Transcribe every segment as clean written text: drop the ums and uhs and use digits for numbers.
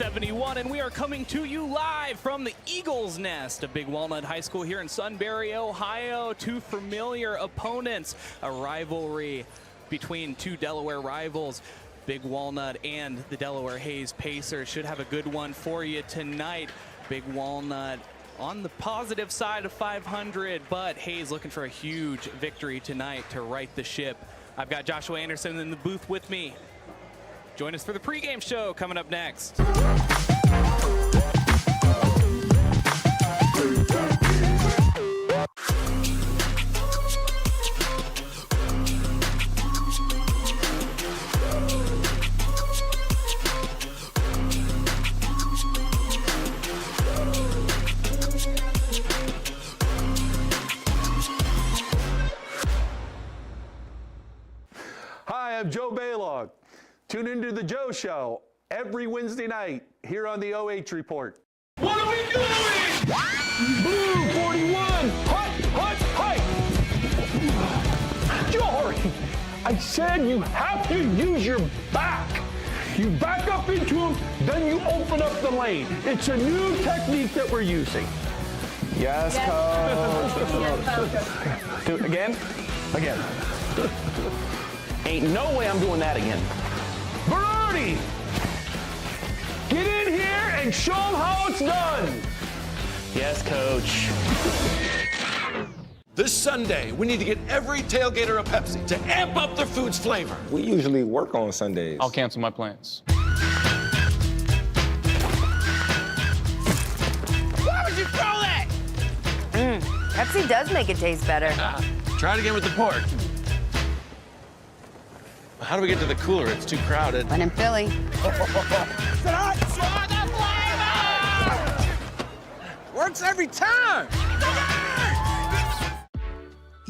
71, and we are coming to you live from the Eagles Nest of Big Walnut High School here in Sunbury, Ohio. Two familiar opponents, a rivalry between two Delaware rivals. Big Walnut and the Delaware Hayes Pacers should have a good one for you tonight. Big Walnut on the positive side of 500, but Hayes looking for a huge victory tonight to right the ship. I've got Joshua Anderson in the booth with me. Join us for the pregame show coming up next. Hi, I'm Joe Baylog. Tune into the Joe Show every Wednesday night here on the OH Report. What are we doing? Blue 41, hut, Jory, I said you have to use your back. You back up into him, then you open up the lane. It's a new technique that we're using. Yes, coach. Do it again? Again. Ain't no way I'm doing that again. Berardi! Get in here and show them how it's done. Yes, coach. This Sunday, we need to get every tailgater a Pepsi to amp up their food's flavor. We usually work on Sundays. I'll cancel my plans. Why would you throw that? Pepsi does make it taste better. Try it again with the pork. How do we get to the cooler? It's too crowded. When in Philly. Works every time.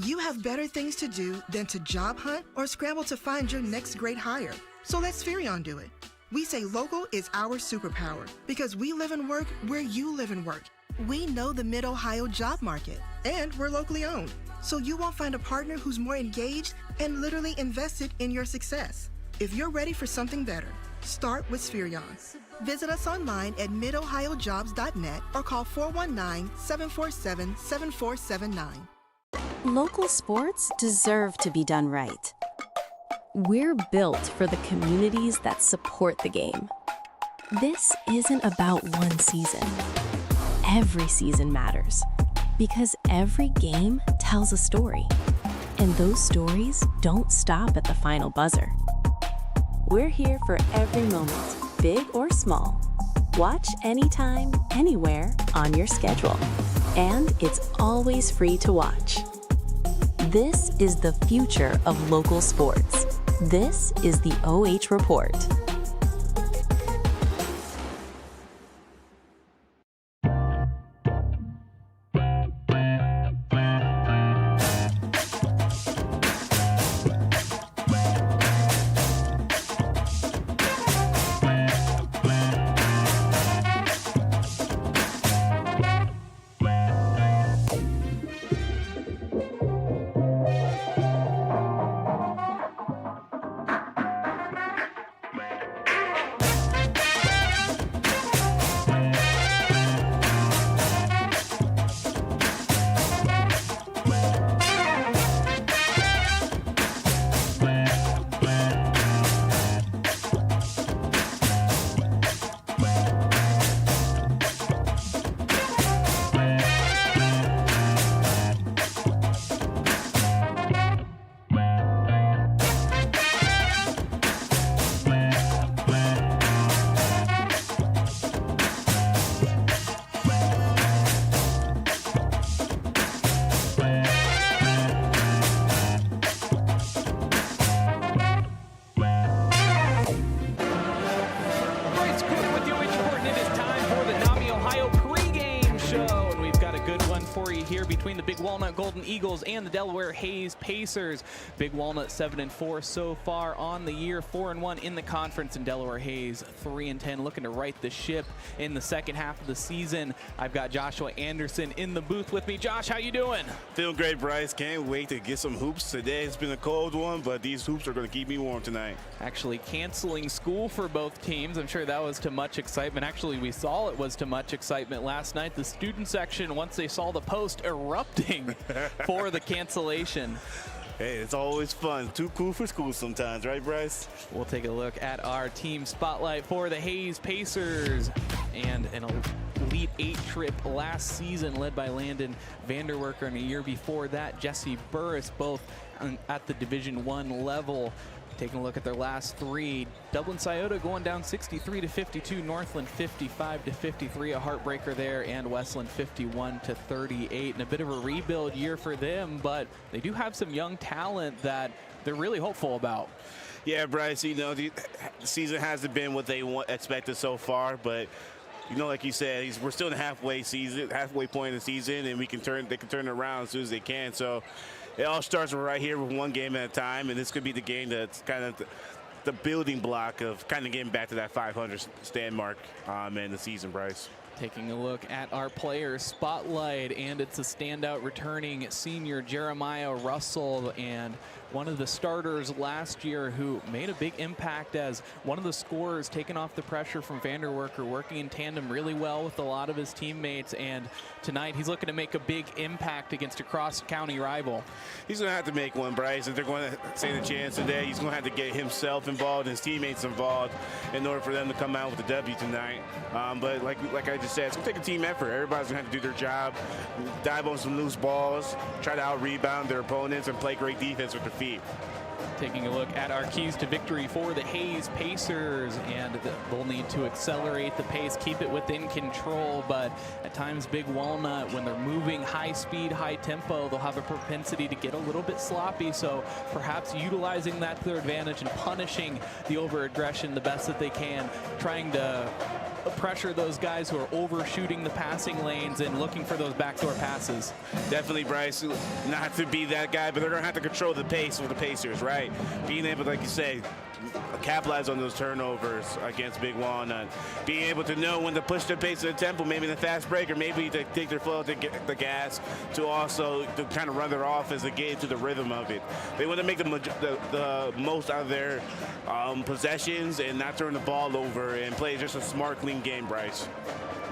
You have better things to do than to job hunt or scramble to find your next great hire. So let Spherion do it. We say local is our superpower because we live and work where you live and work. We know the Mid-Ohio job market, and we're locally owned. So you won't find a partner who's more engaged and literally invested in your success. If you're ready for something better, start with Spherion. Visit us online at midohiojobs.net or call 419-747-7479. Local sports deserve to be done right. We're built for the communities that support the game. This isn't about one season. Every season matters because every game tells a story, and those stories don't stop at the final buzzer. We're here for every moment, big or small. Watch anytime, anywhere on your schedule, and it's always free to watch. This is the future of local sports. This is the OH Report. Big Walnut Golden Eagles and the Delaware Hayes Pacers. Big Walnut 7-4 so far on the year, 4-1 in the conference, and Delaware Hayes 3-10, looking to right the ship in the second half of the season. I've got Joshua Anderson in the booth with me. Josh, how you doing? Feeling great, Bryce. Can't wait to get some hoops today. It's been a cold one, but these hoops are going to keep me warm tonight. Actually Canceling school for both teams. I'm sure that was to much excitement. Actually, we saw it was to much excitement last night. The student section, once they saw the post, erupting for the cancellation. Hey, it's always fun. Too cool for school sometimes, right, Bryce? We'll take a look at our team spotlight for the Hayes Pacers, and an Elite 8 trip last season led by Landon Vanderwerker, and a year before that Jesse Burris, both at the Division I level. Taking a look at their last three, Dublin Scioto going down 63-52, Northland 55-53, a heartbreaker there, and Westland 51-38, and a bit of a rebuild year for them, but they do have some young talent that they're really hopeful about. Yeah, Bryce, you know, the season hasn't been what they expected so far, but you know, like you said, we're still in the halfway point of the season, and they can turn it around as soon as they can. So it all starts right here with one game at a time, and this could be the game that's kind of the building block of kind of getting back to that 500 stand mark in the season, Bryce. Taking a look at our player spotlight, and it's a standout returning senior Jeremiah Russell, and one of the starters last year who made a big impact as one of the scorers, taking off the pressure from Vanderwerker, working in tandem really well with a lot of his teammates, and tonight he's looking to make a big impact against a cross-county rival. He's going to have to make one, Bryce. If they're going to stand a chance today, he's going to have to get himself involved and his teammates involved in order for them to come out with a W tonight. But like I just said, it's going to take a team effort. Everybody's going to have to do their job, dive on some loose balls, try to out-rebound their opponents, and play great defense with their feet. Taking a look at our keys to victory for the Hayes Pacers, and they'll need to accelerate the pace, keep it within control, but at times Big Walnut, when they're moving high speed, high tempo, they'll have a propensity to get a little bit sloppy, so perhaps utilizing that to their advantage and punishing the over-aggression the best that they can, trying to pressure those guys who are overshooting the passing lanes and looking for those backdoor passes. Definitely, Bryce, not to be that guy, but they're going to have to control the pace with the Pacers, right? Being able, like you say, capitalize on those turnovers against Big Walnut. Being able to know when to push the pace of the tempo, maybe in the fast break, or maybe to take their foot to get the gas, to also to kind of run their offense and get into the rhythm of it. They want to make the most out of their possessions and not turn the ball over and play just a smart, clean game, Bryce.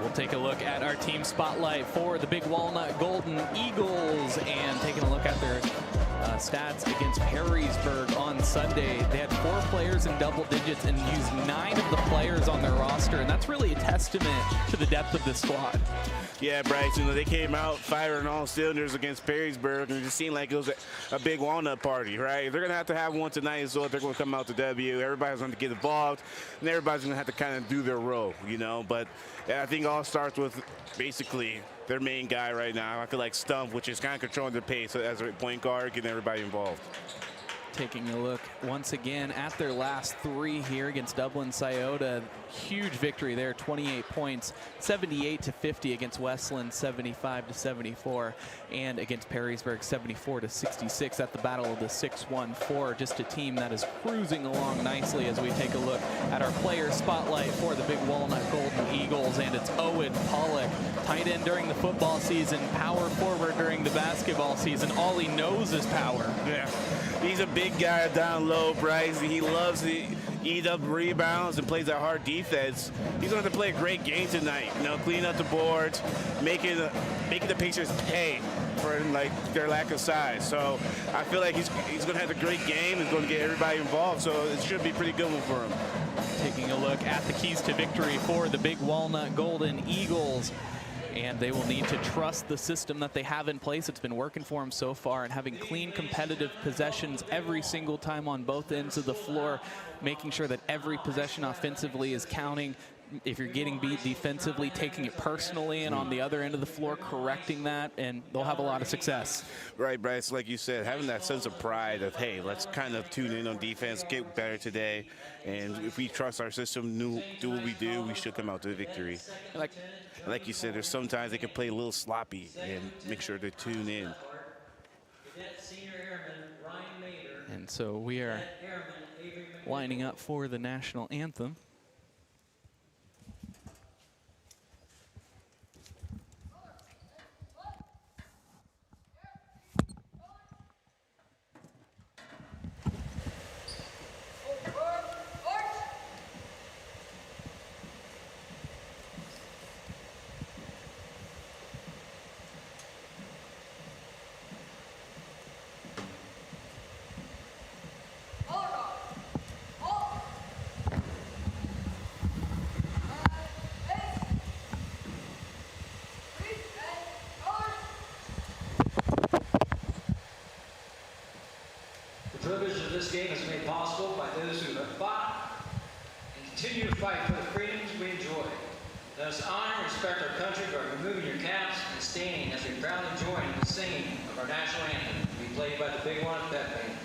We'll take a look at our team spotlight for the Big Walnut Golden Eagles, and taking a look at their stats against Perrysburg on Sunday. They had 4 players in double digits and used 9 of the players on their roster, and that's really a testament to the depth of this squad. Yeah, Bryce, you know, they came out firing all cylinders against Perrysburg, and it just seemed like it was a big Walnut party, right? They're going to have one tonight, so if they're going to come out to W, everybody's going to get involved, and everybody's going to have to kind of do their role, you know? But I think it all starts with basically their main guy right now. I feel like Stump, which is kind of controlling the pace as a point guard, getting everybody involved. Taking a look once again at their last 3 here against Dublin Scioto. Huge victory there, 28 points, 78-50 against Westland, 75-74, and against Perrysburg, 74-66 at the Battle of the 6-1-4. Just a team that is cruising along nicely as we take a look at our player spotlight for the Big Walnut Golden Eagles, and it's Owen Pollock, tight end during the football season, power forward during the basketball season. All he knows is power. Yeah, he's a big guy down low, Bryce. He loves to eat up rebounds and plays that hard defense. He's going to have to play a great game tonight. You know, clean up the boards, making the Pacers pay for like their lack of size. So I feel like he's going to have a great game. He's going to get everybody involved. So it should be a pretty good one for him. Taking a look at the keys to victory for the Big Walnut Golden Eagles. And they will need to trust the system that they have in place. It's been working for them so far, and having clean, competitive possessions every single time on both ends of the floor, making sure that every possession offensively is counting, if you're getting beat defensively, taking it personally, and on the other end of the floor, correcting that, and they'll have a lot of success. Right, Bryce, like you said, having that sense of pride of, hey, let's kind of tune in on defense, get better today, and if we trust our system, do what we do, we should come out to victory. Like you said, there's sometimes they can play a little sloppy and make sure to tune in. And so we are lining up for the national anthem. The privilege of this game is made possible by those who have fought and continue to fight for the freedoms we enjoy. Let us honor and respect our country by removing your caps and standing as we proudly join in the singing of our national anthem, to be played by the Big Walnut Pep Band.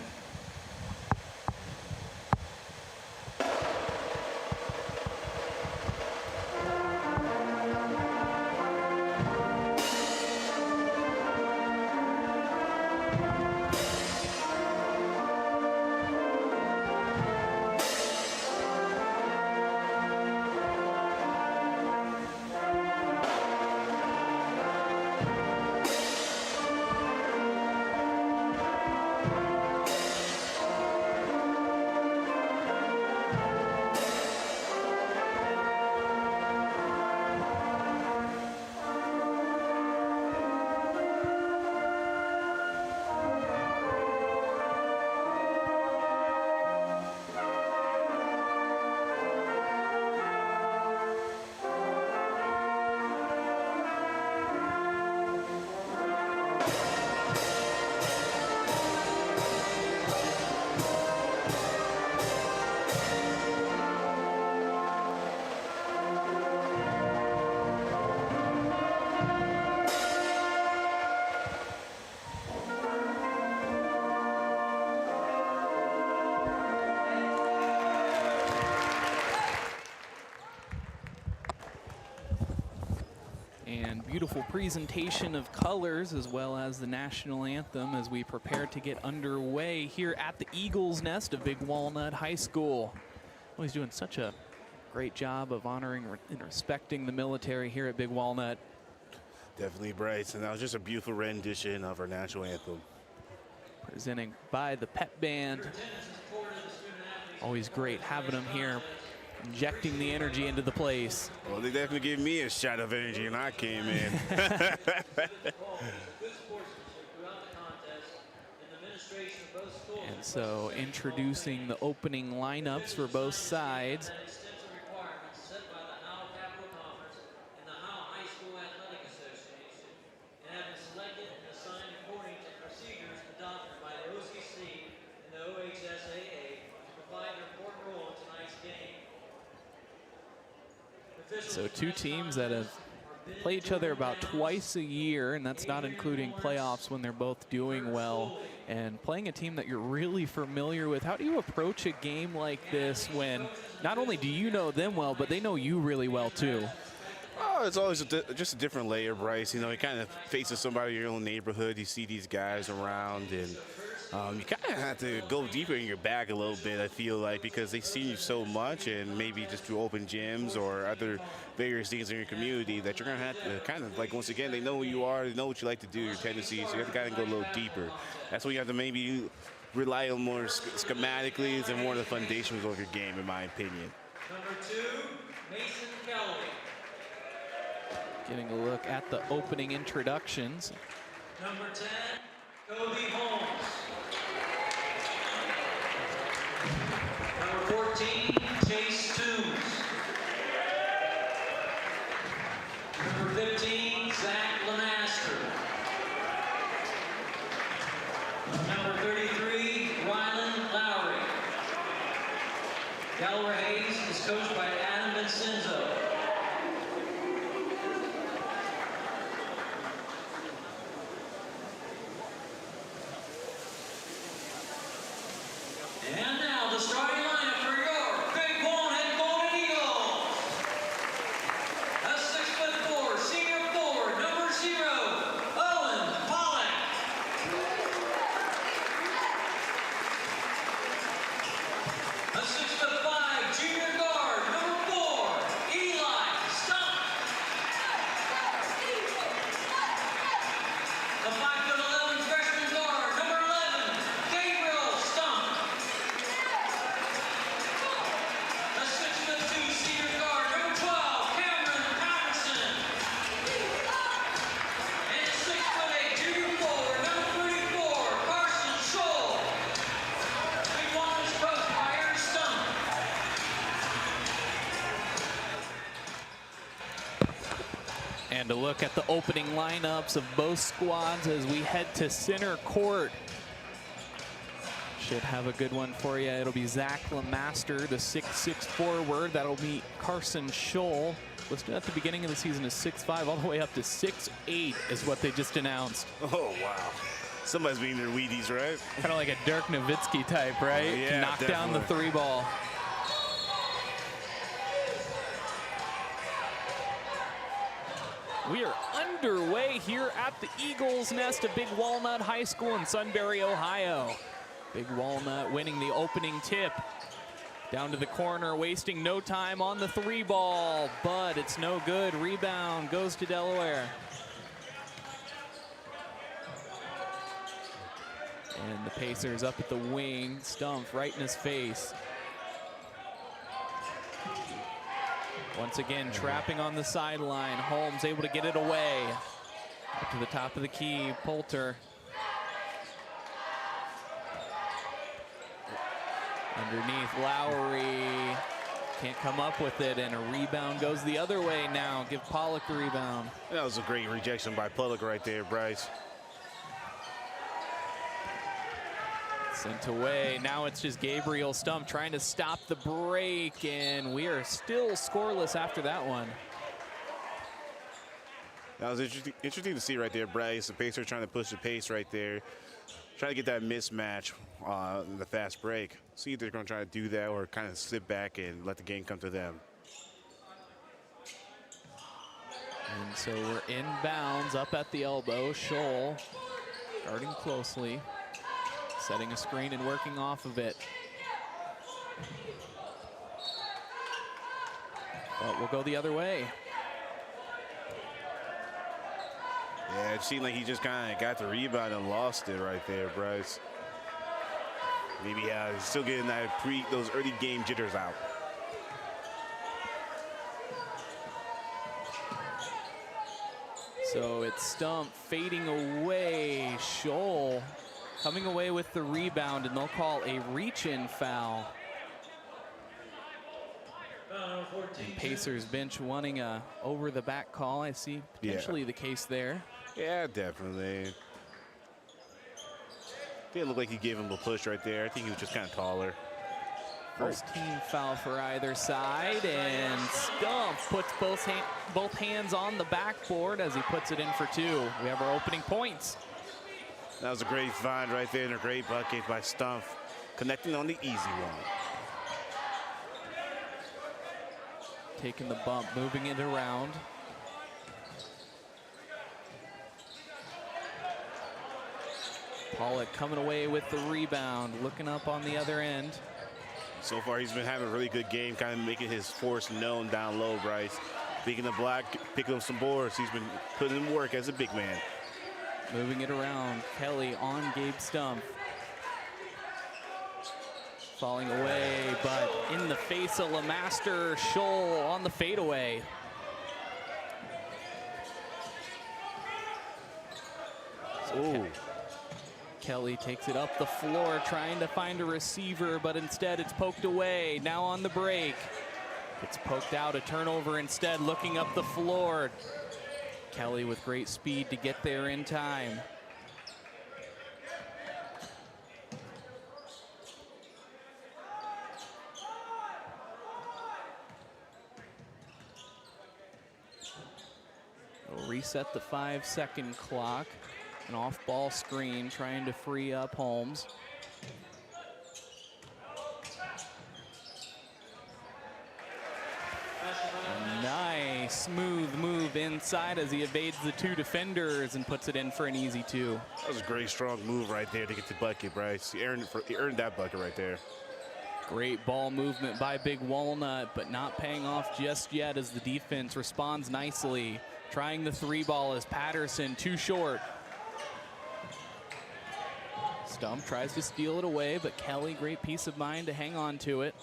Beautiful presentation of colors as well as the national anthem as we prepare to get underway here at the Eagles Nest of Big Walnut High School. Well, he's doing such a great job of honoring and respecting the military here at Big Walnut. Definitely, Bryce, and that was just a beautiful rendition of our national anthem. Presenting by the Pep Band. Always great having them here, injecting the energy into the place. Well, they definitely gave me a shot of energy when I came in. And so introducing the opening lineups for both sides. So two teams that have played each other about twice a year, and that's not including playoffs when they're both doing well, and playing a team that you're really familiar with. How do you approach a game like this when not only do you know them well, but they know you really well too? Oh, it's always just a different layer, Bryce. You know, you kind of faces somebody in your own neighborhood. You see these guys around, and you kind of have to go deeper in your bag a little bit, I feel like, because they see you so much, and maybe just through open gyms or other various things in your community that you're going to have to kind of, like, once again, they know who you are, they know what you like to do, your tendencies, so you have to kind of go a little deeper. That's when you have to maybe rely on more schematically and more of the foundations of your game, in my opinion. Number 2, Mason Calloway. Getting a look at the opening introductions. Number 10, Kobe Holmes. Number 14, Chase Toombs. Number 15, Zach Lemaster. Number 33, Rylan Lowry. Delaware Hayes is coached by Adam Vincenzo. And now the starting lineup for your Big Walnut Golden Eagles. A 6'4" senior forward, number 0, Owen Pollock. A 6'5" junior guard, number 4, Eli Stump. A 5'11" freshman guard, number 11, Gabriel Stump. A 6'2" senior guard, number 12, Cameron Patterson. And a 6'8" junior forward, number 34, Carson Scholl. Big Walnut is coached by Aaron Stump. And a look at the opening lineups of both squads as we head to center court. Should have a good one for you. It'll be Zach Lemaster, the 6'6" forward. That'll meet Carson Scholl, listed at the beginning of the season as 6'5", all the way up to 6'8" is what they just announced. Oh, wow. Somebody's being their Wheaties, right? Kind of like a Dirk Nowitzki type, right? Oh, yeah, Knock down the definitely. 3-ball. We are underway here at the Eagles Nest of Big Walnut High School in Sunbury, Ohio. Big Walnut winning the opening tip. Down to the corner, wasting no time on the 3-ball, but it's no good. Rebound goes to Delaware. And the Pacers up at the wing, Stump right in his face. Once again, trapping on the sideline. Holmes able to get it away. Up to the top of the key, Poulter. Underneath, Lowry. Can't come up with it, and a rebound goes the other way now. Give Pollock the rebound. That was a great rejection by Pollock right there, Bryce. Sent away. Now it's just Gabriel Stump trying to stop the break, and we are still scoreless after that one. That was interesting to see right there, Bryce. The Pacers trying to push the pace right there. Trying to get that mismatch in the fast break. See if they're going to try to do that or kind of sit back and let the game come to them. And so we're inbounds up at the elbow. Scholl guarding closely. Setting a screen and working off of it. But we'll go the other way. Yeah, it seemed like he just kind of got the rebound and lost it right there, Bryce. Maybe he's still getting those early game jitters out. So it's Stump fading away. Scholl coming away with the rebound, and they'll call a reach-in foul. And Pacers bench wanting a over-the-back call. I see potentially the case there. Yeah, definitely. Didn't look like he gave him a push right there. I think he was just kind of taller. First team foul for either side, and Stump puts both hands on the backboard as he puts it in for 2. We have our opening points. That was a great find right there and a great bucket by Stump, connecting on the easy one. Taking the bump, moving it around. Pollock coming away with the rebound, looking up on the other end. So far, he's been having a really good game, kind of making his force known down low, Bryce. Speaking of black, picking up some boards. He's been putting in work as a big man. Moving it around, Kelly on Gabe Stump. Falling away, but in the face of Lemaster. Scholl on the fadeaway. Ooh. Kelly takes it up the floor, trying to find a receiver, but instead it's poked away. Now on the break. It's poked out, a turnover instead, looking up the floor. Kelly with great speed to get there in time. reset the 5-second clock. An off-ball screen trying to free up Holmes. A nice smooth move inside as he evades the 2 defenders and puts it in for an easy 2. That was a great, strong move right there to get the bucket, Bryce. He earned that bucket right there. Great ball movement by Big Walnut, but not paying off just yet as the defense responds nicely. Trying the 3-ball as Patterson too short. Stump tries to steal it away, but Kelly, great peace of mind to hang on to it.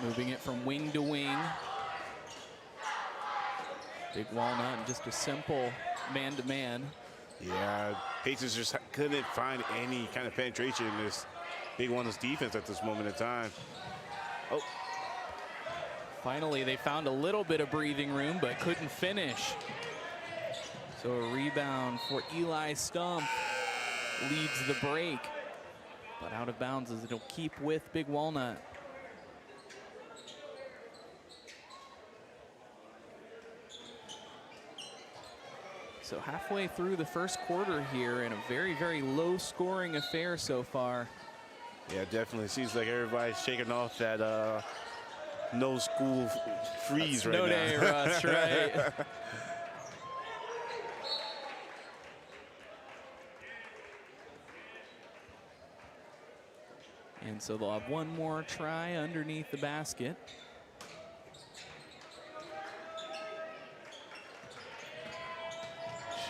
Moving it from wing to wing. Big Walnut and just a simple man-to-man. Yeah, Pacers just couldn't find any kind of penetration in this Big Walnut's defense at this moment in time. Oh. Finally, they found a little bit of breathing room, but couldn't finish. So a rebound for Eli Stump leads the break, but out of bounds as it'll keep with Big Walnut. So halfway through the first quarter here in a very, very low scoring affair so far. Yeah, definitely. Seems like everybody's shaking off that no school freeze right now. No day rust, right? And so they'll have one more try underneath the basket.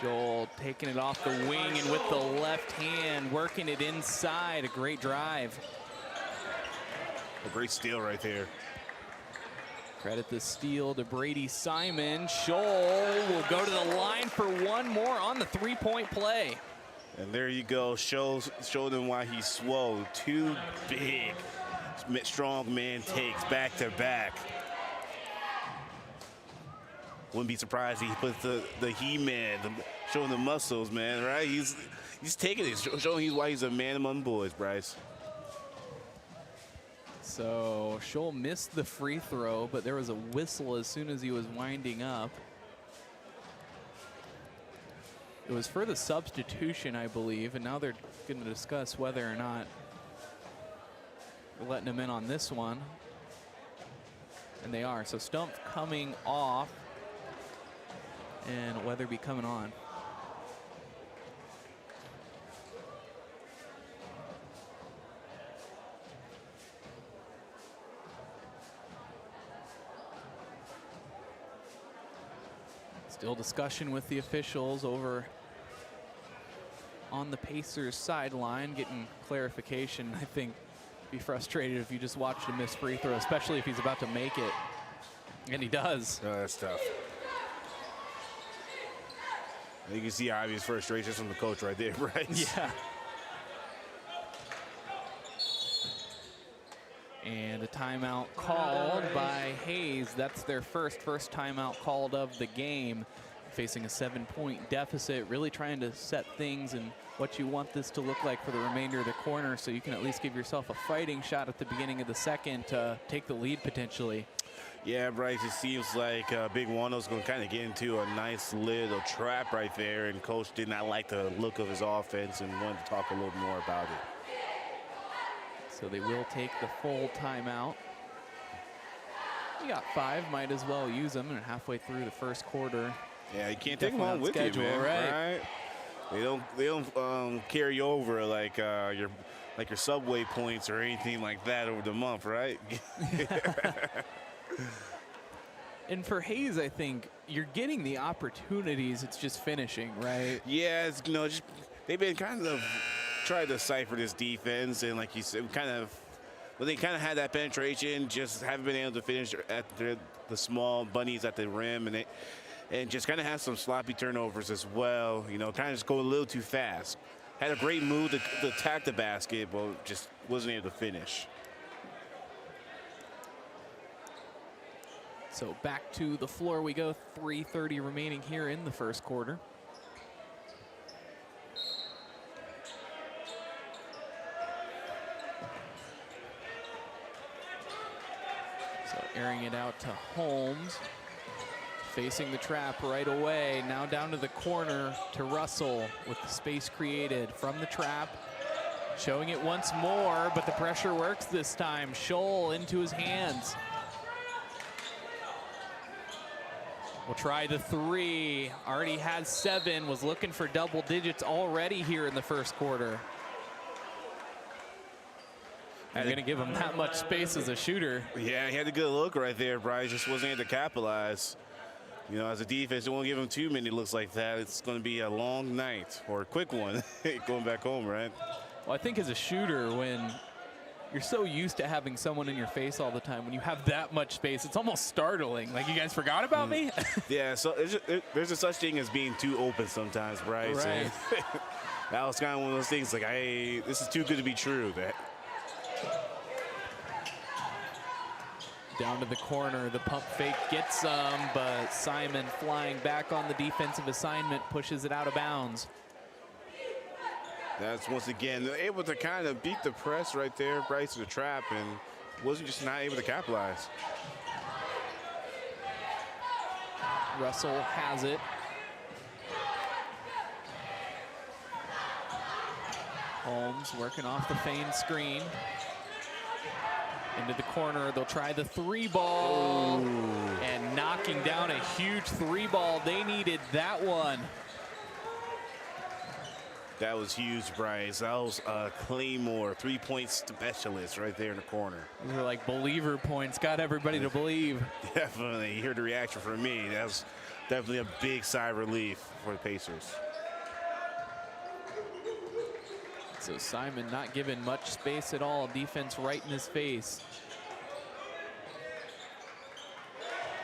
Scholl taking it off the wing and with the left hand working it inside. A great drive. A great steal right there. Credit the steal to Brady Simon. Scholl will go to the line for one more on the 3-point play. And there you go. Show them why he's swole. 2 big, strong man takes back to back. Wouldn't be surprised if he puts the He-Man, showing the muscles, man, right? He's taking it, showing why he's a man among boys, Bryce. So Scholl missed the free throw, but there was a whistle as soon as he was winding up. It was for the substitution, I believe, and now they're going to discuss whether or not we're letting him in on this one. And they are. So Stump coming off and Weatherby coming on. Still discussion with the officials over on the Pacers sideline, getting clarification. I think be frustrated if you just watched a missed free throw, especially if he's about to make it. And he does. Oh, that's tough. You can see obvious frustration from the coach right there, Bryce. Yeah. And a timeout called by Hayes. That's their first timeout called of the game. Facing a 7-point deficit, really trying to set things and what you want this to look like for the remainder of the corner, so you can at least give yourself a fighting shot at the beginning of the second to take the lead potentially. Yeah, Bryce, it seems like Big Walnut's going to kind of get into a nice little trap right there, and coach did not like the look of his offense and wanted to talk a little more about it. So they will take the full timeout. You got 5, might as well use them, and halfway through the first quarter. Yeah, you can't take them on with you, man. Right? They don't carry over like your subway points or anything like that over the month, right? And for Hayes, I think you're getting the opportunities. It's just finishing, right? Yeah, it's, just they've been kind of trying to decipher this defense, and like you said, they kind of had that penetration, just haven't been able to finish at the small bunnies at the rim, and just kind of have some sloppy turnovers as well. Kind of just go a little too fast. Had a great move to attack the basket, but just wasn't able to finish. So back to the floor we go. 3:30 remaining here in the first quarter. Airing it out to Holmes. Facing the trap right away. Now down to the corner to Russell with the space created from the trap. Showing it once more, but the pressure works this time. Scholl into his hands. Will try the three. Already has 7. Was looking for double digits already here in the first quarter. They're going to give him that much space as a shooter. Yeah, he had a good look right there. Bryce just wasn't able to capitalize. You know, as a defense, you won't give him too many looks like that. It's going to be a long night, or a quick one, going back home, right? Well, I think as a shooter, when you're so used to having someone in your face all the time, when you have that much space, it's almost startling. Like, you guys forgot about me? Yeah, so there's a such thing as being too open sometimes, Bryce. Right. That was kind of one of those things, like, hey, this is too good to be true. Down to the corner, the pump fake gets some, but Simon flying back on the defensive assignment pushes it out of bounds. That's once again, they're able to kind of beat the press right there, Bryce, in the trap, and wasn't just not able to capitalize. Russell has it. Holmes working off the feigned screen. Into the corner, they'll try the 3-ball. And knocking down a huge 3-ball. They needed that one. That was huge, Bryce. That was a Claymore, 3-point specialist right there in the corner. These were like believer points. Got everybody to believe. Definitely. You heard the reaction from me. That was definitely a big sigh of relief for the Pacers. So Simon not given much space at all. Defense right in his face.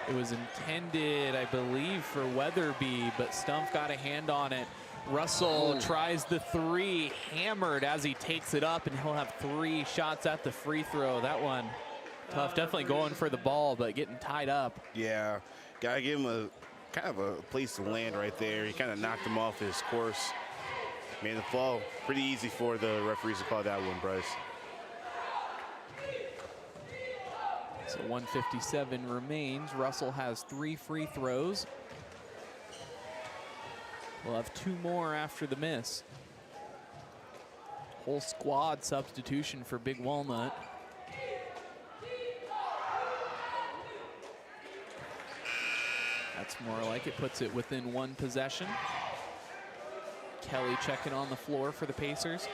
It was intended, I believe, for Weatherby, but Stumpf got a hand on it. Russell tries the 3, hammered as he takes it up, and he'll have 3 shots at the free throw. That one tough, definitely going for the ball, but getting tied up. Yeah, gotta give him a kind of a place to land right there. He kind of knocked him off his course. Made the fall pretty easy for the referees to call that one, Bryce. So 1:57 remains. Russell has 3 free throws. We'll have 2 more after the miss. Whole squad substitution for Big Walnut. That's more like it, puts it within 1 possession. Kelly checking on the floor for the Pacers.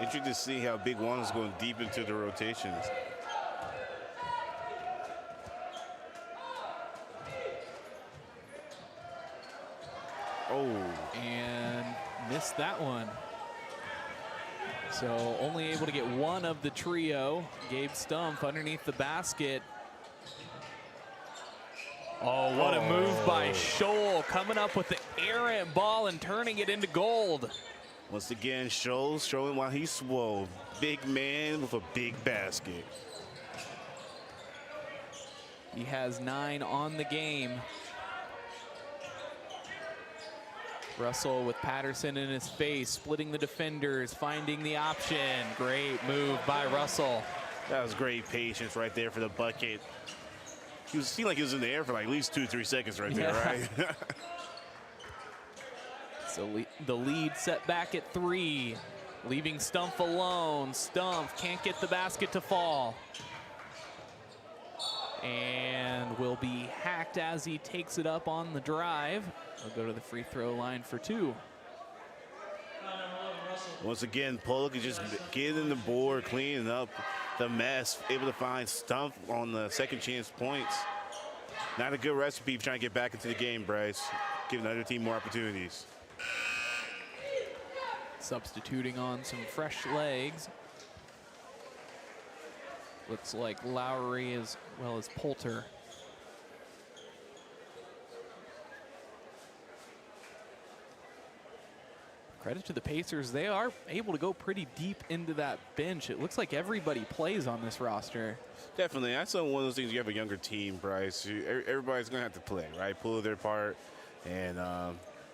Interesting to see how Big One is going deep into the rotations. And missed that one. So only able to get 1 of the trio. Gabe Stumpf underneath the basket. Oh, what a move by Scholl, coming up with the errant ball and turning it into gold. Once again, Scholl showing why he's swole. Big man with a big basket. He has 9 on the game. Russell with Patterson in his face, splitting the defenders, finding the option. Great move by Russell. That was great patience right there for the bucket. He seemed like he was in the air for like at least 2-3 seconds right there, right? So the lead set back at 3, leaving Stumpf alone. Stumpf can't get the basket to fall. And will be hacked as he takes it up on the drive. He'll go to the free throw line for 2. Once again, Pollock is just getting the board, cleaning up the mess, able to find Stumpf on the second chance points. Not a good recipe for trying to get back into the game, Bryce. Giving the other team more opportunities. Substituting on some fresh legs. Looks like Lowry as well as Poulter. Credit to the Pacers, they are able to go pretty deep into that bench. It looks like everybody plays on this roster. Definitely, that's one of those things. You have a younger team, Bryce. Everybody's going to have to play, right? Pull their part. And,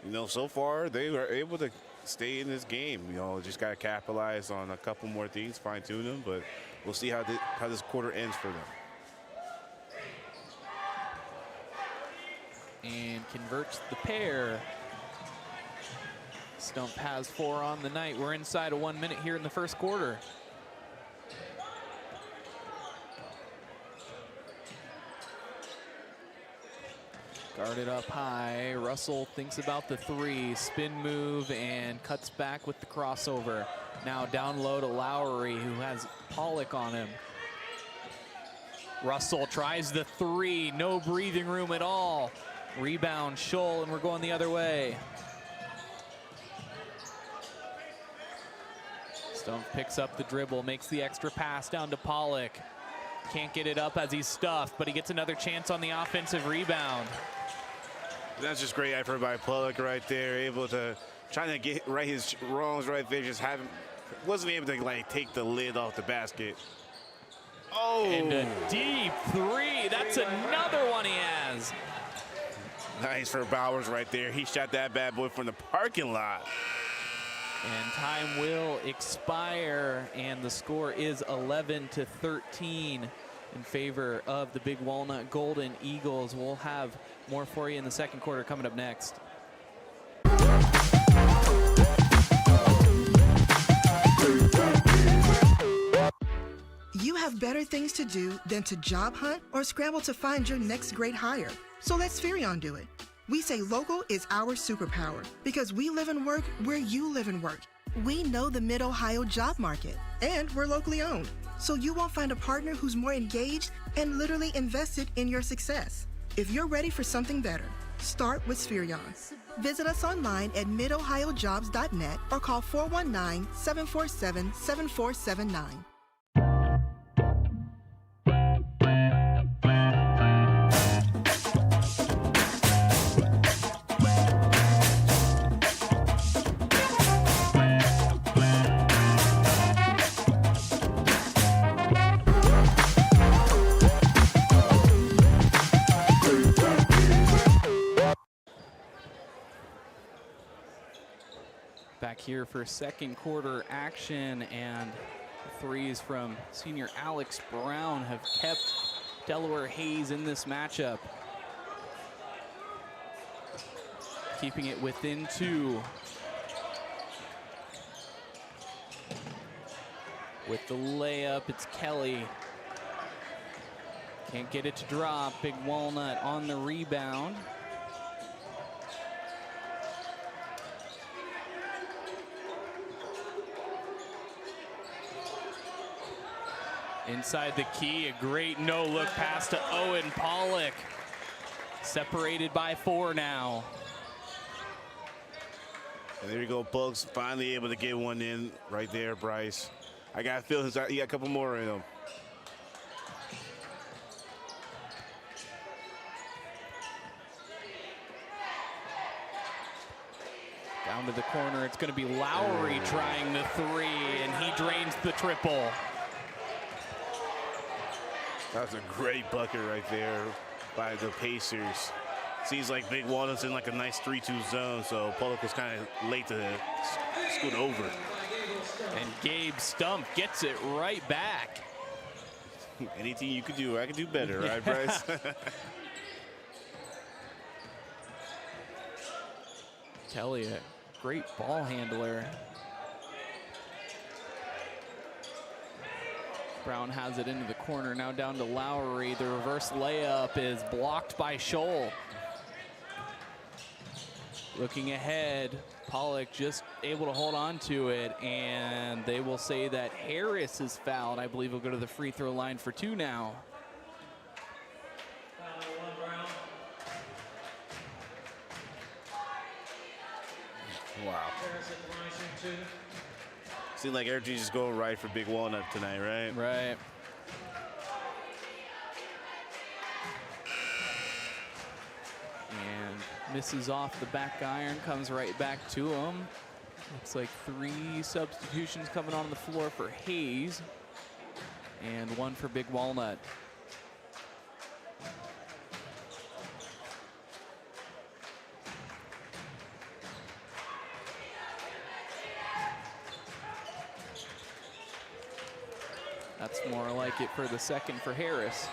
you know, so far they were able to stay in this game. You know, just got to capitalize on a couple more things, fine-tune them, but we'll see how this quarter ends for them. And converts the pair. Stump has 4 on the night. We're inside of 1 minute here in the first quarter. Guarded up high. Russell thinks about the 3, spin move, and cuts back with the crossover. Now down low to Lowry, who has Pollock on him. Russell tries the 3, no breathing room at all. Rebound, Scholl, and we're going the other way. Stump picks up the dribble, makes the extra pass down to Pollock. Can't get it up as he's stuffed, but he gets another chance on the offensive rebound. That's just great effort by Pollock right there, able to trying to get right his wrongs right there, just wasn't able to like take the lid off the basket. Oh! And a deep 3, that's another one he has. Nice for Bowers right there. He shot that bad boy from the parking lot. And time will expire, and the score is 11-13 in favor of the Big Walnut Golden Eagles. We'll have more for you in the second quarter coming up next. You have better things to do than to job hunt or scramble to find your next great hire. So let Spherion do it. We say local is our superpower because we live and work where you live and work. We know the Mid-Ohio job market, and we're locally owned. So you won't find a partner who's more engaged and literally invested in your success. If you're ready for something better, start with Spherion. Visit us online at midohiojobs.net or call 419-747-7479. Back here for second quarter action, and threes from senior Alex Brown have kept Delaware Hayes in this matchup. Keeping it within 2. With the layup, it's Kelly. Can't get it to drop. Big Walnut on the rebound. Inside the key, a great no-look pass to Owen Pollock. Separated by 4 now. And there you go, Bugs finally able to get one in right there, Bryce. I got a feeling he got a couple more in him. Down to the corner, it's going to be Lowry trying the 3, and he drains the triple. That was a great bucket right there by the Pacers. Seems like Big Walnut's in like a nice 3-2 zone, so Pollock was kind of late to scoot over. And Gabe Stump gets it right back. Anything you could do, I could do better, right, Bryce? Kelly, a great ball handler. Brown has it into the corner, now down to Lowry. The reverse layup is blocked by Scholl. Looking ahead, Pollock just able to hold on to it, and they will say that Harris is fouled. I believe he'll go to the free throw line for 2 now. Wow. Seems like everything's just going right for Big Walnut tonight, right? Right. And misses off the back iron, comes right back to him. Looks like 3 substitutions coming on the floor for Hayes and 1 for Big Walnut. That's more like it for the second for Harris.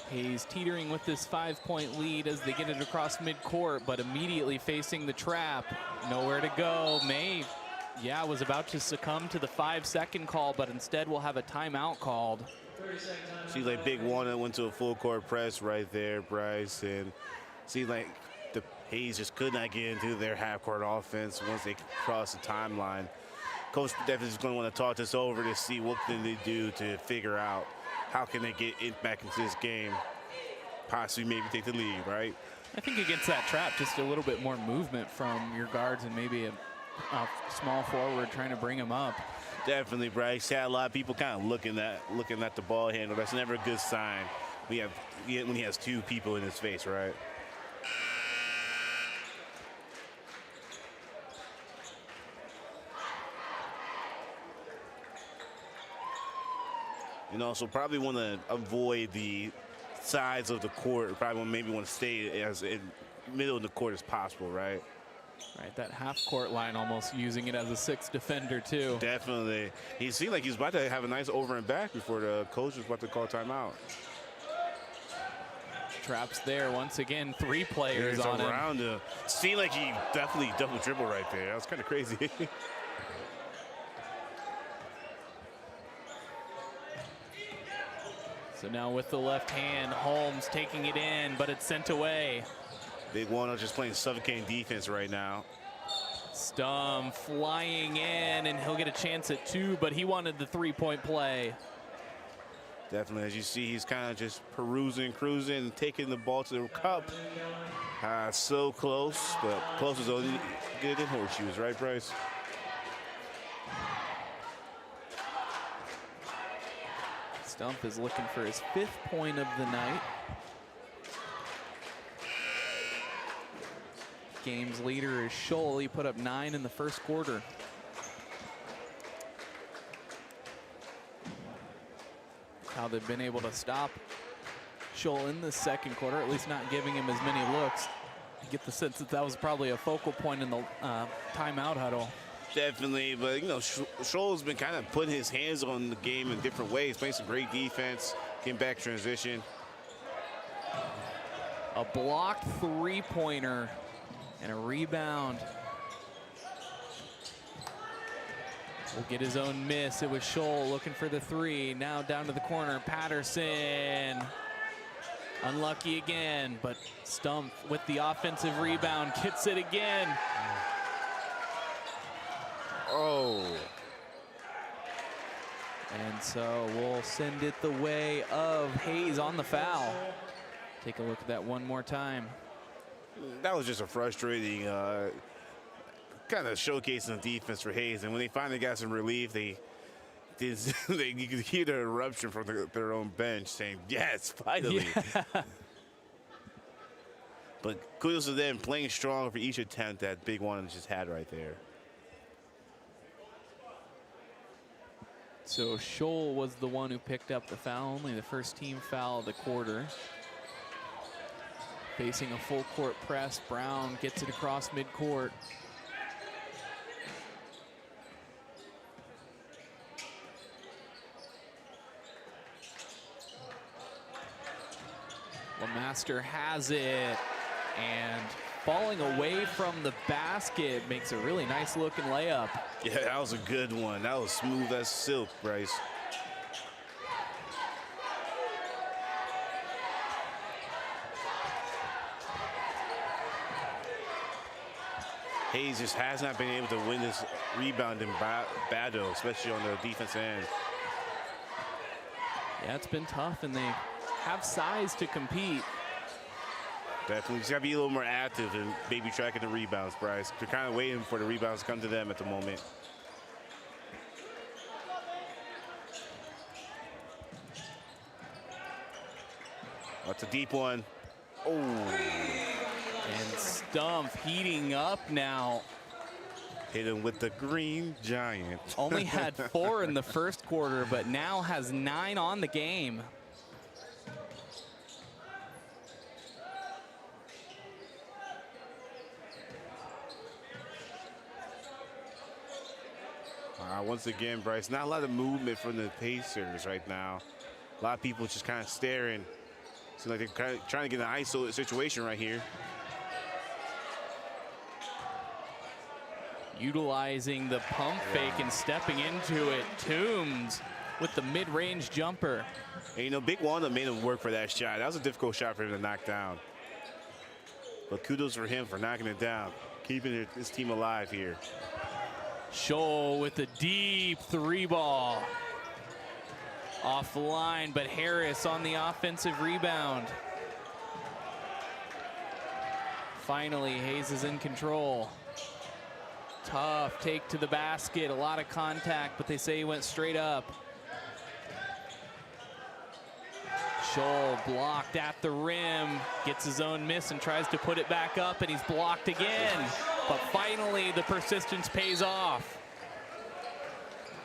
Hayes teetering with this 5-point lead as they get it across midcourt, but immediately facing the trap. Nowhere to go. May, was about to succumb to the 5-second call, but instead we'll have a timeout called. Seems like Big Walnut went to a full court press right there, Bryce, and seems like the Hayes just could not get into their half-court offense once they crossed the timeline. Coach definitely is going to want to talk this over to see what can they do to figure out how can they get back into this game, possibly maybe take the lead, right? I think against that trap, just a little bit more movement from your guards and maybe a small forward trying to bring him up. Definitely, Bryce. Had a lot of people kind of looking at the ball handle. That's never a good sign. When he has two people in his face, right? And also probably want to avoid the sides of the court. Probably maybe want to stay as in middle of the court as possible, right? Right, that half-court line almost using it as a sixth defender, too. Definitely. He seemed like he was about to have a nice over and back before the coach was about to call timeout. Traps there. Once again, 3 players on him. Seemed like he definitely double dribble right there. That was kind of crazy. So now with the left hand, Holmes taking it in, but it's sent away. Big Walnut just playing suffocating defense right now. Stum flying in, and he'll get a chance at 2, but he wanted the 3-point play. Definitely, as you see, he's kind of just perusing, cruising, taking the ball to the cup. So close, but close is only good in horseshoes, right, Bryce? Stump is looking for his 5th point of the night. Game's leader is Scholl. He put up 9 in the first quarter. How they've been able to stop Scholl in the second quarter, at least not giving him as many looks. You get the sense that that was probably a focal point in the timeout huddle. Definitely, but Scholl's been kind of putting his hands on the game in different ways, playing some great defense, getting back transition. A blocked 3-pointer and a rebound. Will get his own miss. It was Scholl looking for the 3. Now down to the corner, Patterson. Unlucky again, but Stump with the offensive rebound gets it again. Oh. And so we'll send it the way of Hayes on the foul. Take a look at that one more time. That was just a frustrating kind of showcasing the defense for Hayes. And when they finally got some relief, you could hear the eruption from their own bench saying, yes, finally. Yeah. But kudos to them playing strong for each attempt that Big Walnut just had right there. So Scholl was the one who picked up the foul, only the first team foul of the quarter. Facing a full court press, Brown gets it across midcourt. LeMaster has it, and falling away from the basket makes a really nice looking layup. Yeah, that was a good one. That was smooth as silk, Bryce. Hayes just has not been able to win this rebounding battle, especially on the defense end. Yeah, it's been tough, and they have size to compete. Definitely, just gotta be a little more active and maybe tracking the rebounds, Bryce. They're kind of waiting for the rebounds to come to them at the moment. That's a deep one. Oh. And Stump heating up now. Hit him with the green giant. Only had 4 in the first quarter, but now has 9 on the game. Once again, Bryce, not a lot of movement from the Pacers right now. A lot of people just kind of staring. Seems like they're kind of trying to get an ISO situation right here. Utilizing the pump fake and stepping into it. Toombs with the mid-range jumper. And you know, Big Walnut made him work for that shot. That was a difficult shot for him to knock down. But kudos for him for knocking it down, keeping his team alive here. Scholl with a deep 3-ball. Offline, but Harris on the offensive rebound. Finally, Hayes is in control. Tough take to the basket, a lot of contact, but they say he went straight up. Scholl blocked at the rim, gets his own miss and tries to put it back up, and he's blocked again. But finally, the persistence pays off.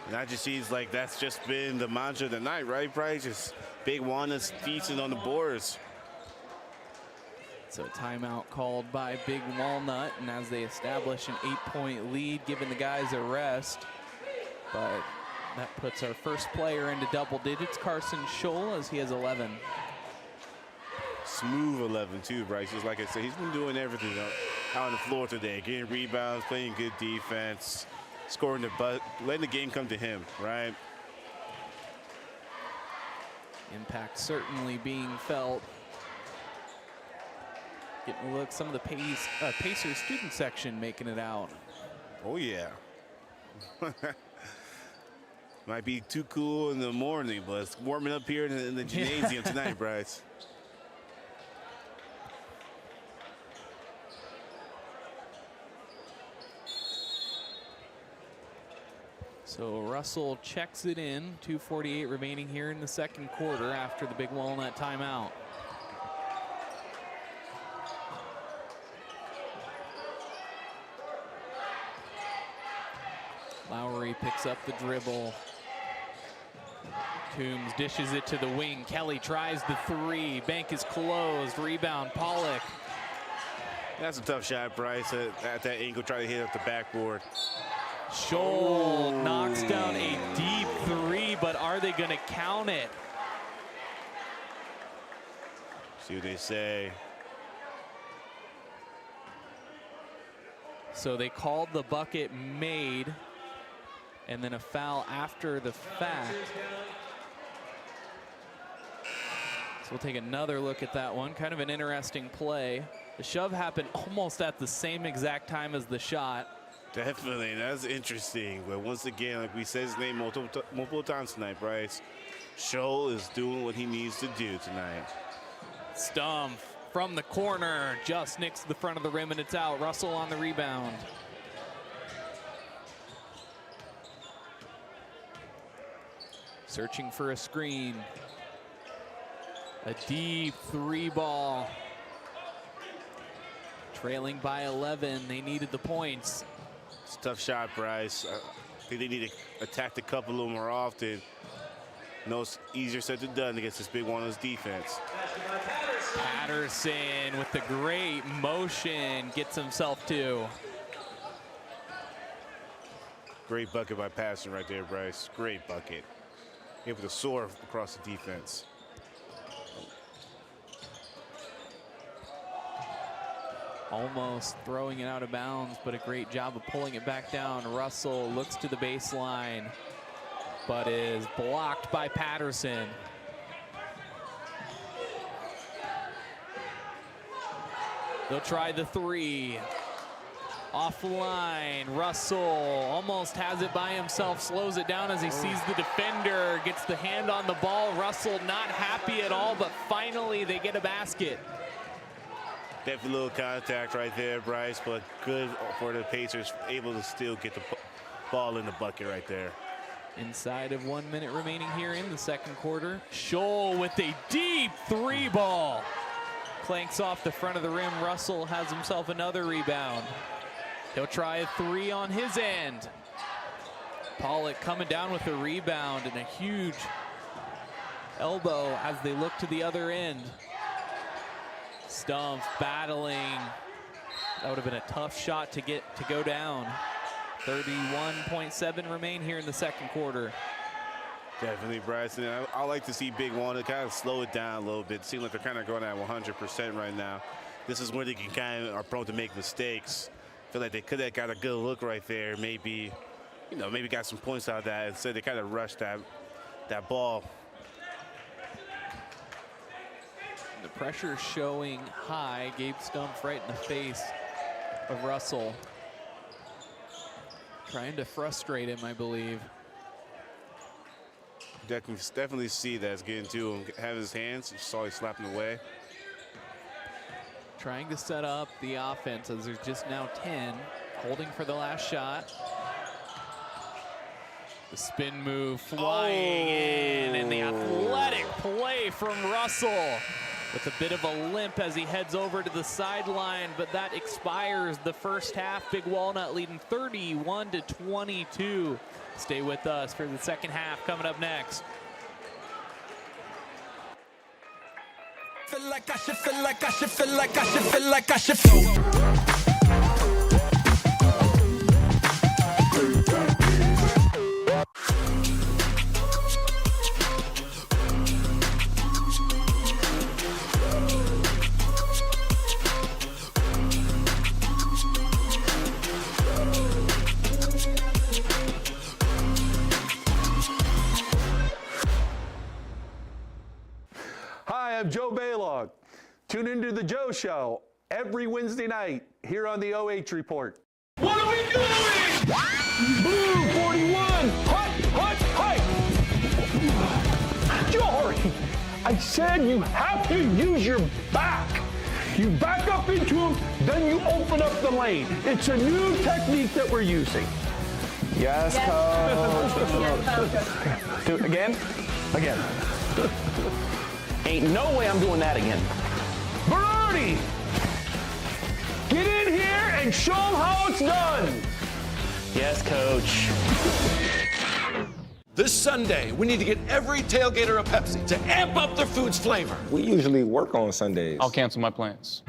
And that just seems like that's just been the mantra of the night, right, Bryce? Just Big Walnut's feasting on the boards. So timeout called by Big Walnut, and as they establish an 8-point lead, giving the guys a rest. But that puts our first player into double digits, Carson Scholl, as he has 11. Smooth 11 too, Bryce. Just like I said, he's been doing everything out on the floor today, getting rebounds, playing good defense, scoring the butt, letting the game come to him, right? Impact certainly being felt. Getting a look, some of the Pacers student section making it out. Oh yeah. Might be too cool in the morning, but it's warming up here in the gymnasium tonight, Bryce. So Russell checks it in. 2:48 remaining here in the second quarter after the Big Walnut timeout. Lowry picks up the dribble. Toombs dishes it to the wing. Kelly tries the 3. Bank is closed. Rebound, Pollock. That's a tough shot, Bryce. At that angle, try to hit up the backboard. Scholl knocks down a deep 3, but are they going to count it? See what they say. So they called the bucket made, and then a foul after the fact. So we'll take another look at that one. Kind of an interesting play. The shove happened almost at the same exact time as the shot. Definitely, that's interesting. But once again, like we said his name multiple times tonight, Bryce, Scholl is doing what he needs to do tonight. Stumpf from the corner, just nicks the front of the rim, and it's out. Russell on the rebound. Searching for a screen. A deep 3-ball. Trailing by 11, they needed the points. It's a tough shot, Bryce. I think they need to attack the cup a little more often. No, it's easier said than done against this Big Walnut's defense. Patterson with the great motion gets himself 2. Great bucket by Patterson right there, Bryce. Great bucket. Able to soar across the defense. Almost throwing it out of bounds, but a great job of pulling it back down. Russell looks to the baseline, but is blocked by Patterson. They'll try the 3. Offline, Russell almost has it by himself, slows it down as he sees the defender, gets the hand on the ball. Russell not happy at all, but finally they get a basket. Definitely a little contact right there, Bryce, but good for the Pacers, able to still get the ball in the bucket right there. Inside of 1 minute remaining here in the second quarter. Scholl with a deep 3-ball. Clanks off the front of the rim. Russell has himself another rebound. He'll try a 3 on his end. Pollock coming down with a rebound and a huge elbow as they look to the other end. Stumpf battling. That would have been a tough shot to go down. 31.7 remain here in the second quarter. Definitely, Bryce. And I like to see Big Walnut kind of slow it down a little bit. It seems like they're kind of going at 100% right now. This is where they can kind of are prone to make mistakes. Feel like they could have got a good look right there. Maybe, you know, maybe got some points out of that. Instead, they kind of rushed that ball. The pressure showing high. Gabe Stumpf right in the face of Russell. Trying to frustrate him, I believe. Definitely see that it's getting to him. Have his hands. You saw he slapping away. Trying to set up the offense as there's just now 10. Holding for the last shot. The spin move flying in, and the athletic play from Russell with a bit of a limp as he heads over to the sideline, but that expires the first half. Big Walnut leading 31-22. Stay with us for the second half coming up next. Feel like I should, feel like I should, feel like I should, feel like I should feel. Hi, I'm Joe Baylog. Tune into the Joe Show every Wednesday night here on the OH Report. What are we doing? Blue 41, hut, Jory, I said you have to use your back. You back up into him, then you open up the lane. It's a new technique that we're using. Yes, coach. Do it again? Again. Ain't no way I'm doing that again. Berardi, get in here and show them how it's done. Yes, coach. This Sunday, we need to get every tailgater a Pepsi to amp up their food's flavor. We usually work on Sundays. I'll cancel my plans.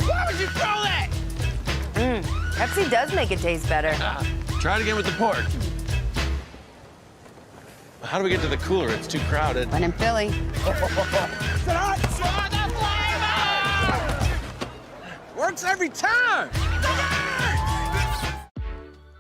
Why would you throw that? Pepsi does make it taste better. Try it again with the pork. How do we get to the cooler? It's too crowded. When in Philly. Works every time.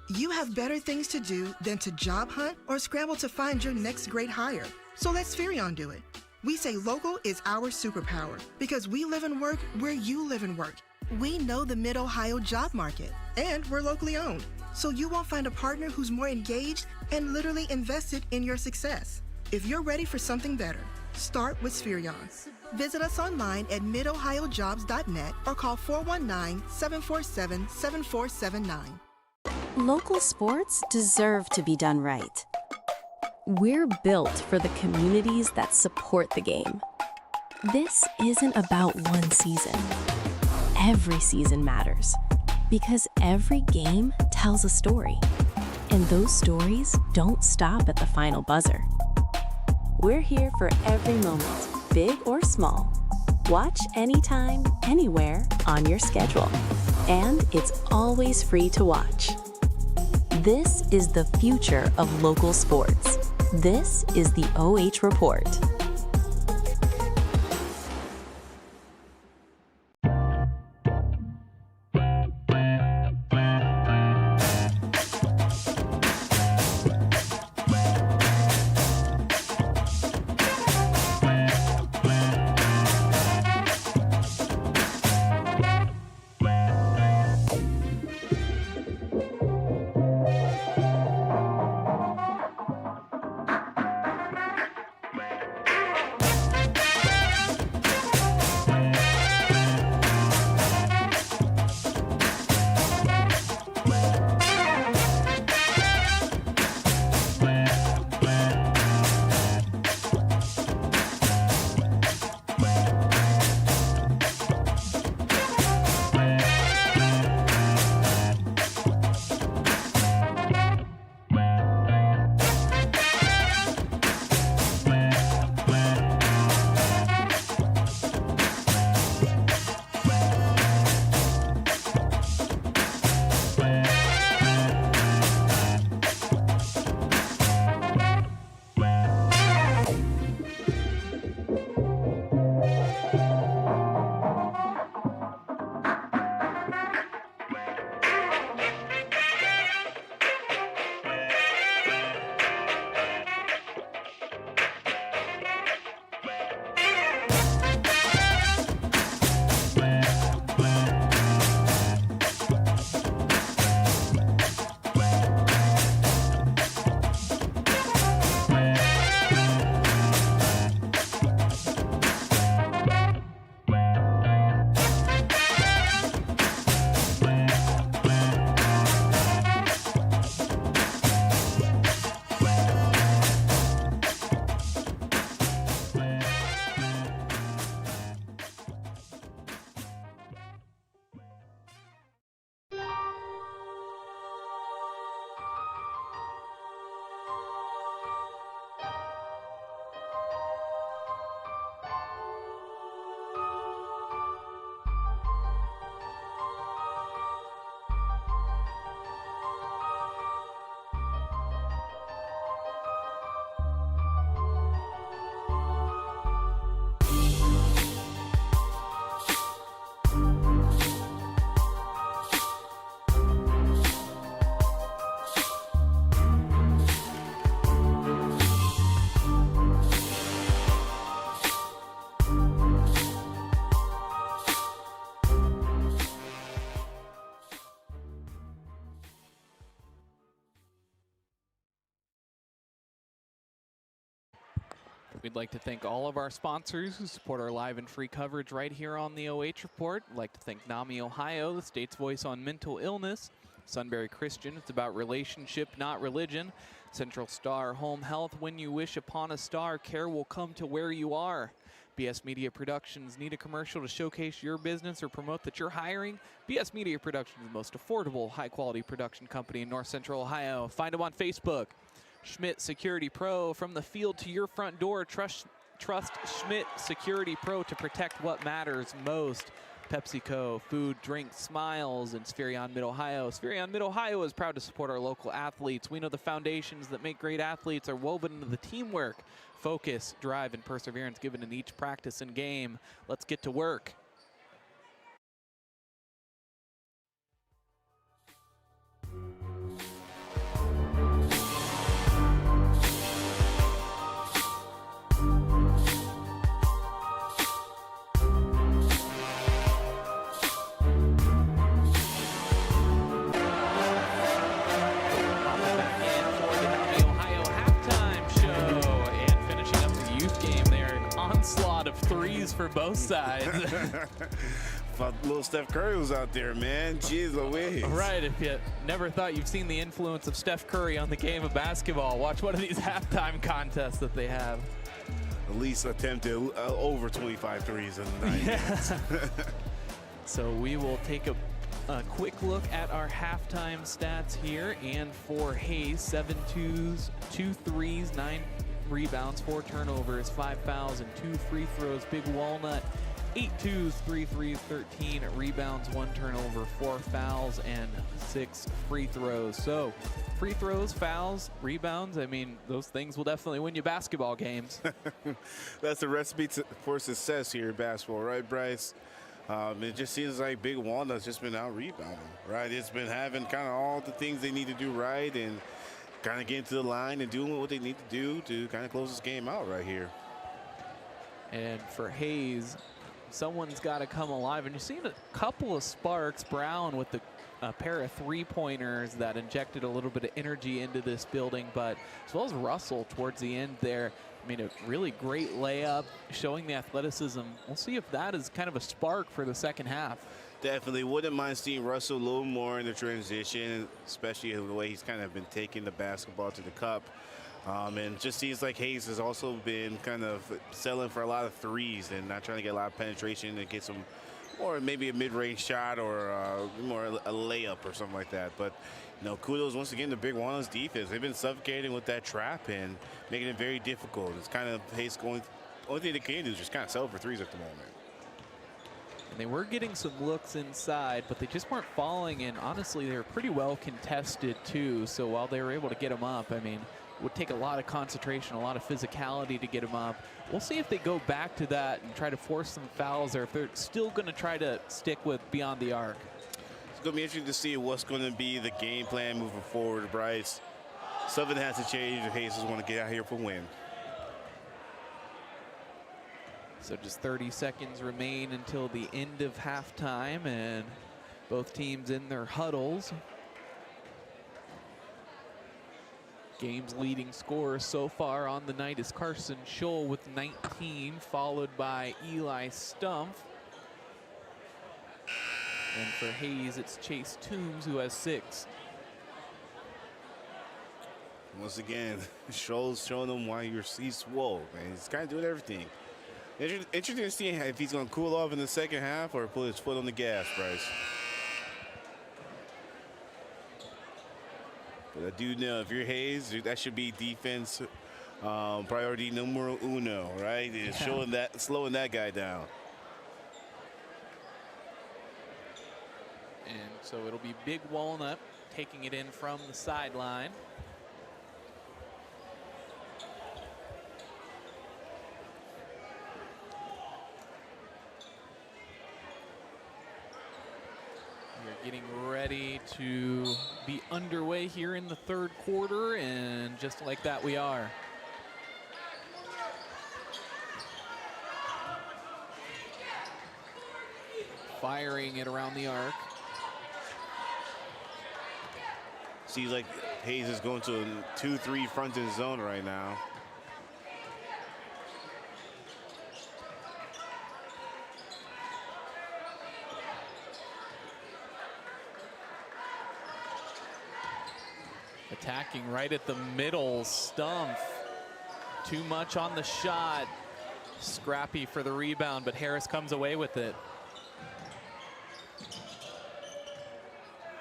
You have better things to do than to job hunt or scramble to find your next great hire. So let Spherion do it. We say local is our superpower because we live and work where you live and work. We know the Mid-Ohio job market, and we're locally owned. So you won't find a partner who's more engaged and literally invested in your success. If you're ready for something better, start with Spherion. Visit us online at midohiojobs.net or call 419-747-7479. Local sports deserve to be done right. We're built for the communities that support the game. This isn't about one season. Every season matters because every game tells a story. And those stories don't stop at the final buzzer. We're here for every moment, big or small. Watch anytime, anywhere, on your schedule. And it's always free to watch. This is the future of local sports. This is the OH Report. We'd like to thank all of our sponsors who support our live and free coverage right here on the OH Report. I'd like to thank NAMI Ohio, the state's voice on mental illness. Sunbury Christian, it's about relationship, not religion. Central Star Home Health, when you wish upon a star, care will come to where you are. BS Media Productions, need a commercial to showcase your business or promote that you're hiring? BS Media Productions is the most affordable, high-quality production company in North Central Ohio. Find them on Facebook. Schmidt Security Pro, from the field to your front door. Trust Schmidt Security Pro to protect what matters most. PepsiCo, food, drink, smiles, and Spherion Mid-Ohio. Spherion Mid-Ohio is proud to support our local athletes. We know the foundations that make great athletes are woven into the teamwork, focus, drive, and perseverance given in each practice and game. Let's get to work. Of threes for both sides. Little Steph Curry was out there, man. Jeez Louise. Right, if you never thought you've seen the influence of Steph Curry on the game of basketball, watch one of these halftime contests that they have. At least attempted over 25 threes in 9 minutes. So we will take a quick look at our halftime stats here. And for Hayes, 7 twos, 2 threes, 9 rebounds, 4 turnovers, 5 fouls, and 2 free throws. Big Walnut, 8 twos, 3 threes, 13 rebounds, 1 turnover, 4 fouls, and 6 free throws. So free throws, fouls, rebounds, I mean, those things will definitely win you basketball games. That's the recipe for success here in basketball, right, Bryce? It just seems like Big Walnut's just been out rebounding, right? It's been having kind of all the things they need to do right and kind of getting to the line and doing what they need to do to kind of close this game out right here. And for Hayes, someone's got to come alive. And you've seen a couple of sparks. Brown with a pair of three-pointers that injected a little bit of energy into this building, but as well as Russell towards the end there. I mean, a really great layup, showing the athleticism. We'll see if that is kind of a spark for the second half. Definitely wouldn't mind seeing Russell a little more in the transition, especially the way he's kind of been taking the basketball to the cup. And just seems like Hayes has also been kind of selling for a lot of threes and not trying to get a lot of penetration and get some, or maybe a mid-range shot or more a layup or something like that. But, you know, kudos once again to Big Walnut's defense. They've been suffocating with that trap and making it very difficult. It's kind of Hayes going, only thing they can do is just kind of sell for threes at the moment. And they were getting some looks inside, but they just weren't falling. And honestly, they were pretty well contested too. So while they were able to get them up, I mean, it would take a lot of concentration, a lot of physicality to get them up. We'll see if they go back to that and try to force some fouls, or if they're still going to try to stick with beyond the arc. It's going to be interesting to see what's going to be the game plan moving forward, Bryce. Something has to change if Hayes want to get out here for a win. So just 30 seconds remain until the end of halftime, and both teams in their huddles. Game's leading scorer so far on the night is Carson Scholl with 19, followed by Eli Stumpf. And for Hayes, it's Chase Toombs who has 6. Once again, Scholl's showing them why he's swole, man. He's kind of doing everything. Interesting to see if he's going to cool off in the second half or put his foot on the gas, Bryce. But I do know if you're Hayes, that should be defense priority numero uno, right? It's showing that, slowing that guy down. And so it'll be Big Walnut taking it in from the sideline. Getting ready to be underway here in the third quarter, and just like that we are. Firing it around the arc. Seems like Hayes is going to a 2-3 front end zone right now. Attacking right at the middle, Stumpf. Too much on the shot. Scrappy for the rebound, but Harris comes away with it.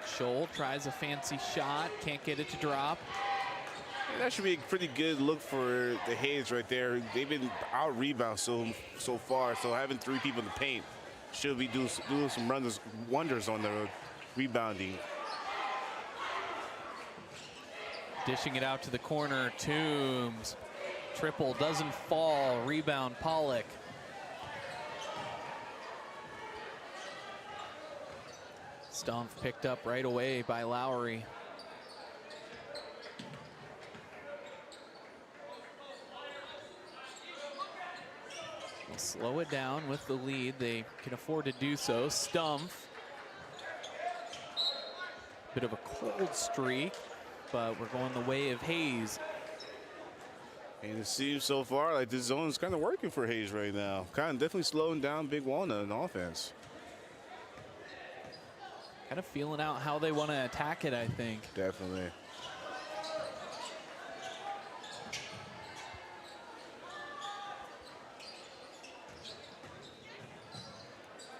Scholl tries a fancy shot, can't get it to drop. Yeah, that should be a pretty good look for the Hayes right there. They've been out rebound so far, so having 3 people in the paint should be doing some wonders on the rebounding. Dishing it out to the corner, Toombs. Triple doesn't fall, rebound Pollock. Stumpf picked up right away by Lowry. They'll slow it down with the lead. They can afford to do so. Stumpf. Bit of a cold streak, but we're going the way of Hayes. And it seems so far like this zone is kind of working for Hayes right now. Kind of definitely slowing down Big Walnut in offense. Kind of feeling out how they want to attack it, I think. Definitely.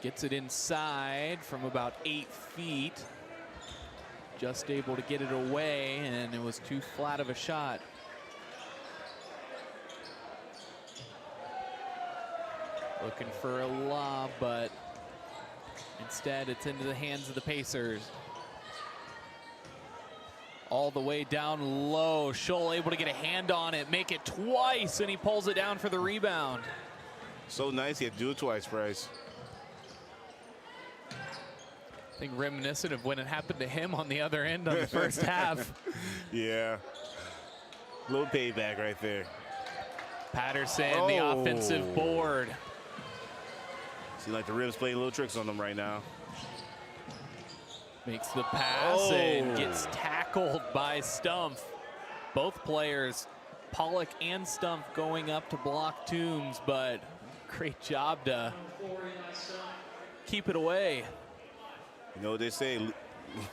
Gets it inside from about 8 feet. Just able to get it away, and it was too flat of a shot. Looking for a lob, but instead it's into the hands of the Pacers. All the way down low. Scholl able to get a hand on it, make it twice, and he pulls it down for the rebound. So nice, he had to do it twice, Bryce. I think reminiscent of when it happened to him on the other end on the first half. Yeah. Little payback right there. Patterson, the offensive board. Seems like the Ribs playing little tricks on them right now. Makes the pass and gets tackled by Stumpf. Both players, Pollock and Stumpf, going up to block Toombs, but great job to keep it away. You know what they say,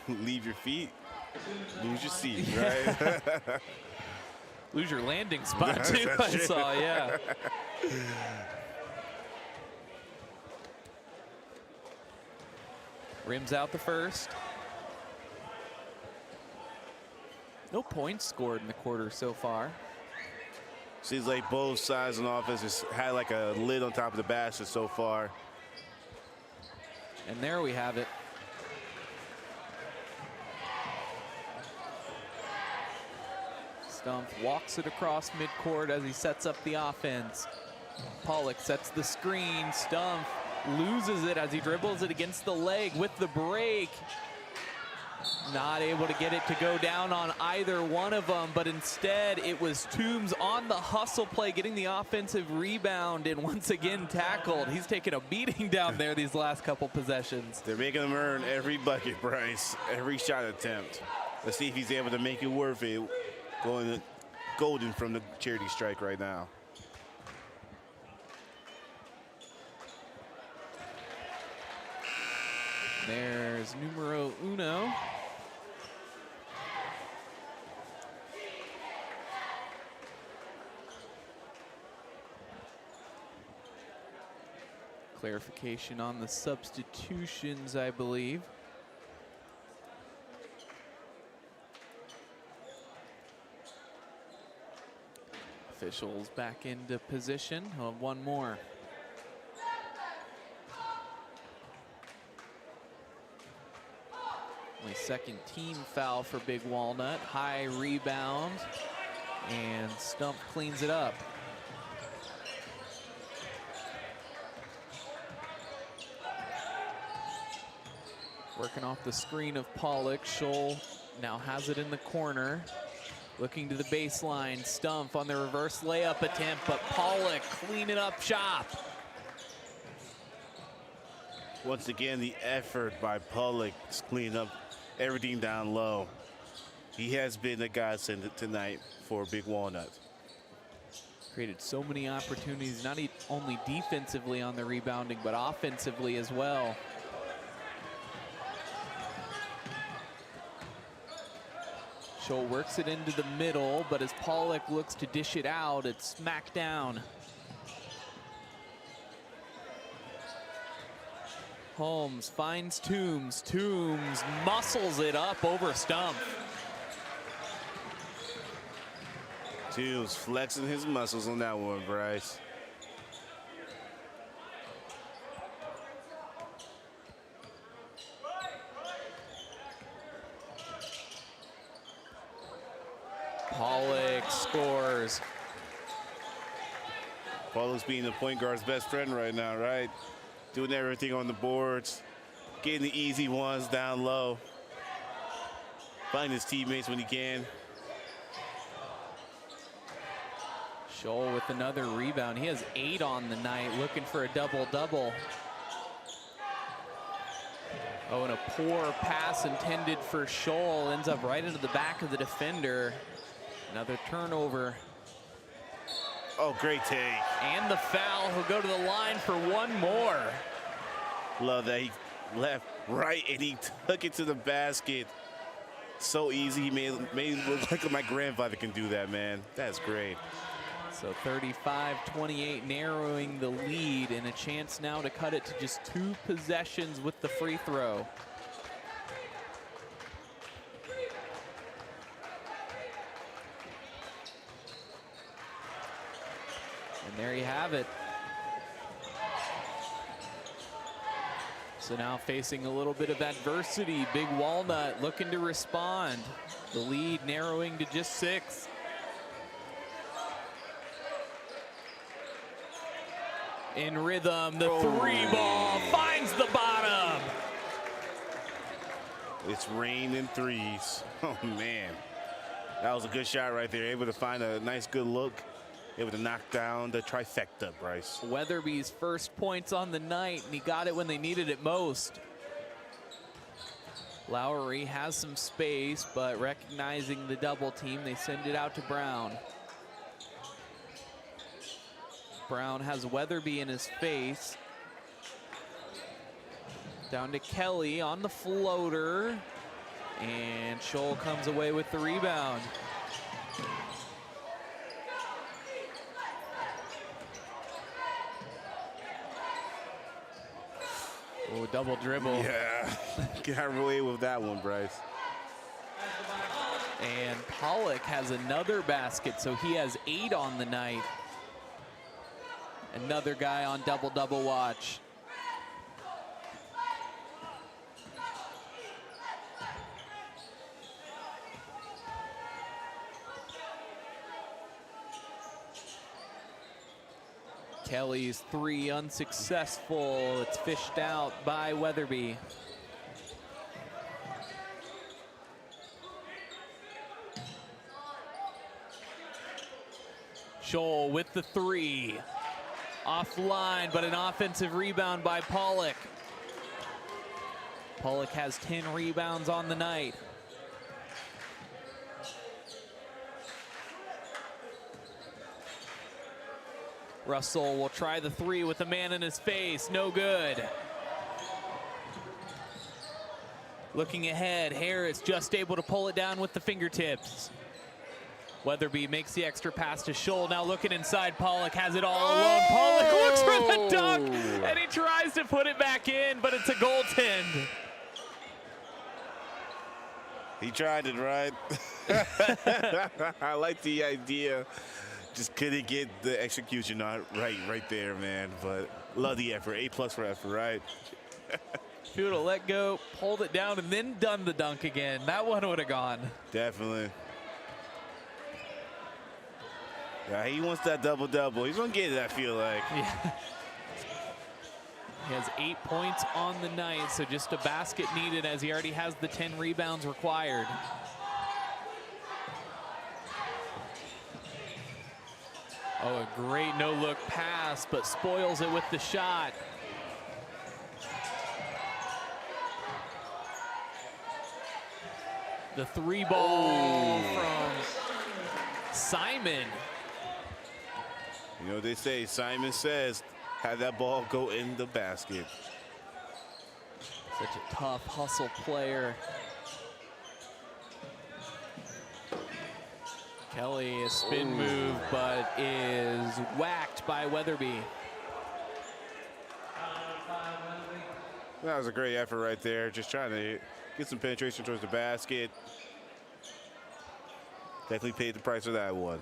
leave your feet, lose your seat, right? Lose your landing spot too, I saw, yeah. Rims out the first. No points scored in the quarter so far. Seems like both sides on offense has had like a lid on top of the basket so far. And there we have it. Stumpf walks it across midcourt as he sets up the offense. Pollock sets the screen. Stumpf loses it as he dribbles it against the leg with the break. Not able to get it to go down on either one of them, but instead it was Toombs on the hustle play, getting the offensive rebound and once again tackled. He's taken a beating down there these last couple possessions. They're making him earn every bucket, Bryce, every shot attempt. Let's see if he's able to make it worth it, going golden from the charity strike right now. There's numero uno. Clarification on the substitutions, I believe. Officials back into position. One more. Only second team foul for Big Walnut. High rebound, and Stumpf cleans it up. Working off the screen of Pollock. Scholl now has it in the corner. Looking to the baseline. Stumpf on the reverse layup attempt, but Pollock cleaning up shop. Once again, the effort by Pollock to clean up everything down low. He has been the godsend tonight for Big Walnut. Created so many opportunities, not only defensively on the rebounding, but offensively as well. Scholl works it into the middle, but as Pollock looks to dish it out, it's smacked down. Holmes finds Toombs. Toombs muscles it up over Stump. Toombs flexing his muscles on that one, Bryce. Pollock scores. Pollock's being the point guard's best friend right now, right? Doing everything on the boards, getting the easy ones down low, finding his teammates when he can. Scholl with another rebound. He has 8 on the night, looking for a double-double. Oh, and a poor pass intended for Scholl ends up right into the back of the defender. Another turnover. Oh, great take. And the foul. He'll go to the line for one more. Love that he left right and he took it to the basket. So easy. He made it look like my grandfather can do that, man. That's great. So 35-28, narrowing the lead, and a chance now to cut it to just 2 possessions with the free throw. And there you have it. So now facing a little bit of adversity, Big Walnut looking to respond. The lead narrowing to just 6. In rhythm, the 3-ball finds the bottom. It's raining threes. Oh, man. That was a good shot right there. Able to find a nice, good look. Able to knock down the trifecta, Bryce. Weatherby's first points on the night, and he got it when they needed it most. Lowry has some space, but recognizing the double team, they send it out to Brown. Brown has Weatherby in his face. Down to Kelly on the floater. And Scholl comes away with the rebound. Oh, double dribble. Yeah, got away with that one, Bryce. And Pollock has another basket, so he has 8 on the night. Another guy on double-double watch. Kelly's 3 unsuccessful. It's fished out by Weatherby. Scholl with the 3. Offline, but an offensive rebound by Pollock. Pollock has 10 rebounds on the night. Russell will try the 3 with a man in his face. No good. Looking ahead, Harris just able to pull it down with the fingertips. Weatherby makes the extra pass to Scholl. Now looking inside, Pollock has it all alone. Pollock looks for the dunk, and he tries to put it back in, but it's a goaltend. He tried it, right? I like the idea. Just couldn't get the execution right there, man. But love the effort. A+ for effort, right? If he would have let go, pulled it down, and then done the dunk again, that one would have gone. Definitely. Yeah, he wants that double-double. He's going to get it, I feel like. Yeah. He has 8 points on the night, so just a basket needed as he already has the 10 rebounds required. Oh, a great no-look pass, but spoils it with the shot. The 3-ball from Simon. You know what they say, Simon says, have that ball go in the basket. Such a tough hustle player. Kelly, a spin move, but is whacked by Weatherby. That was a great effort right there. Just trying to get some penetration towards the basket. Definitely paid the price of that one.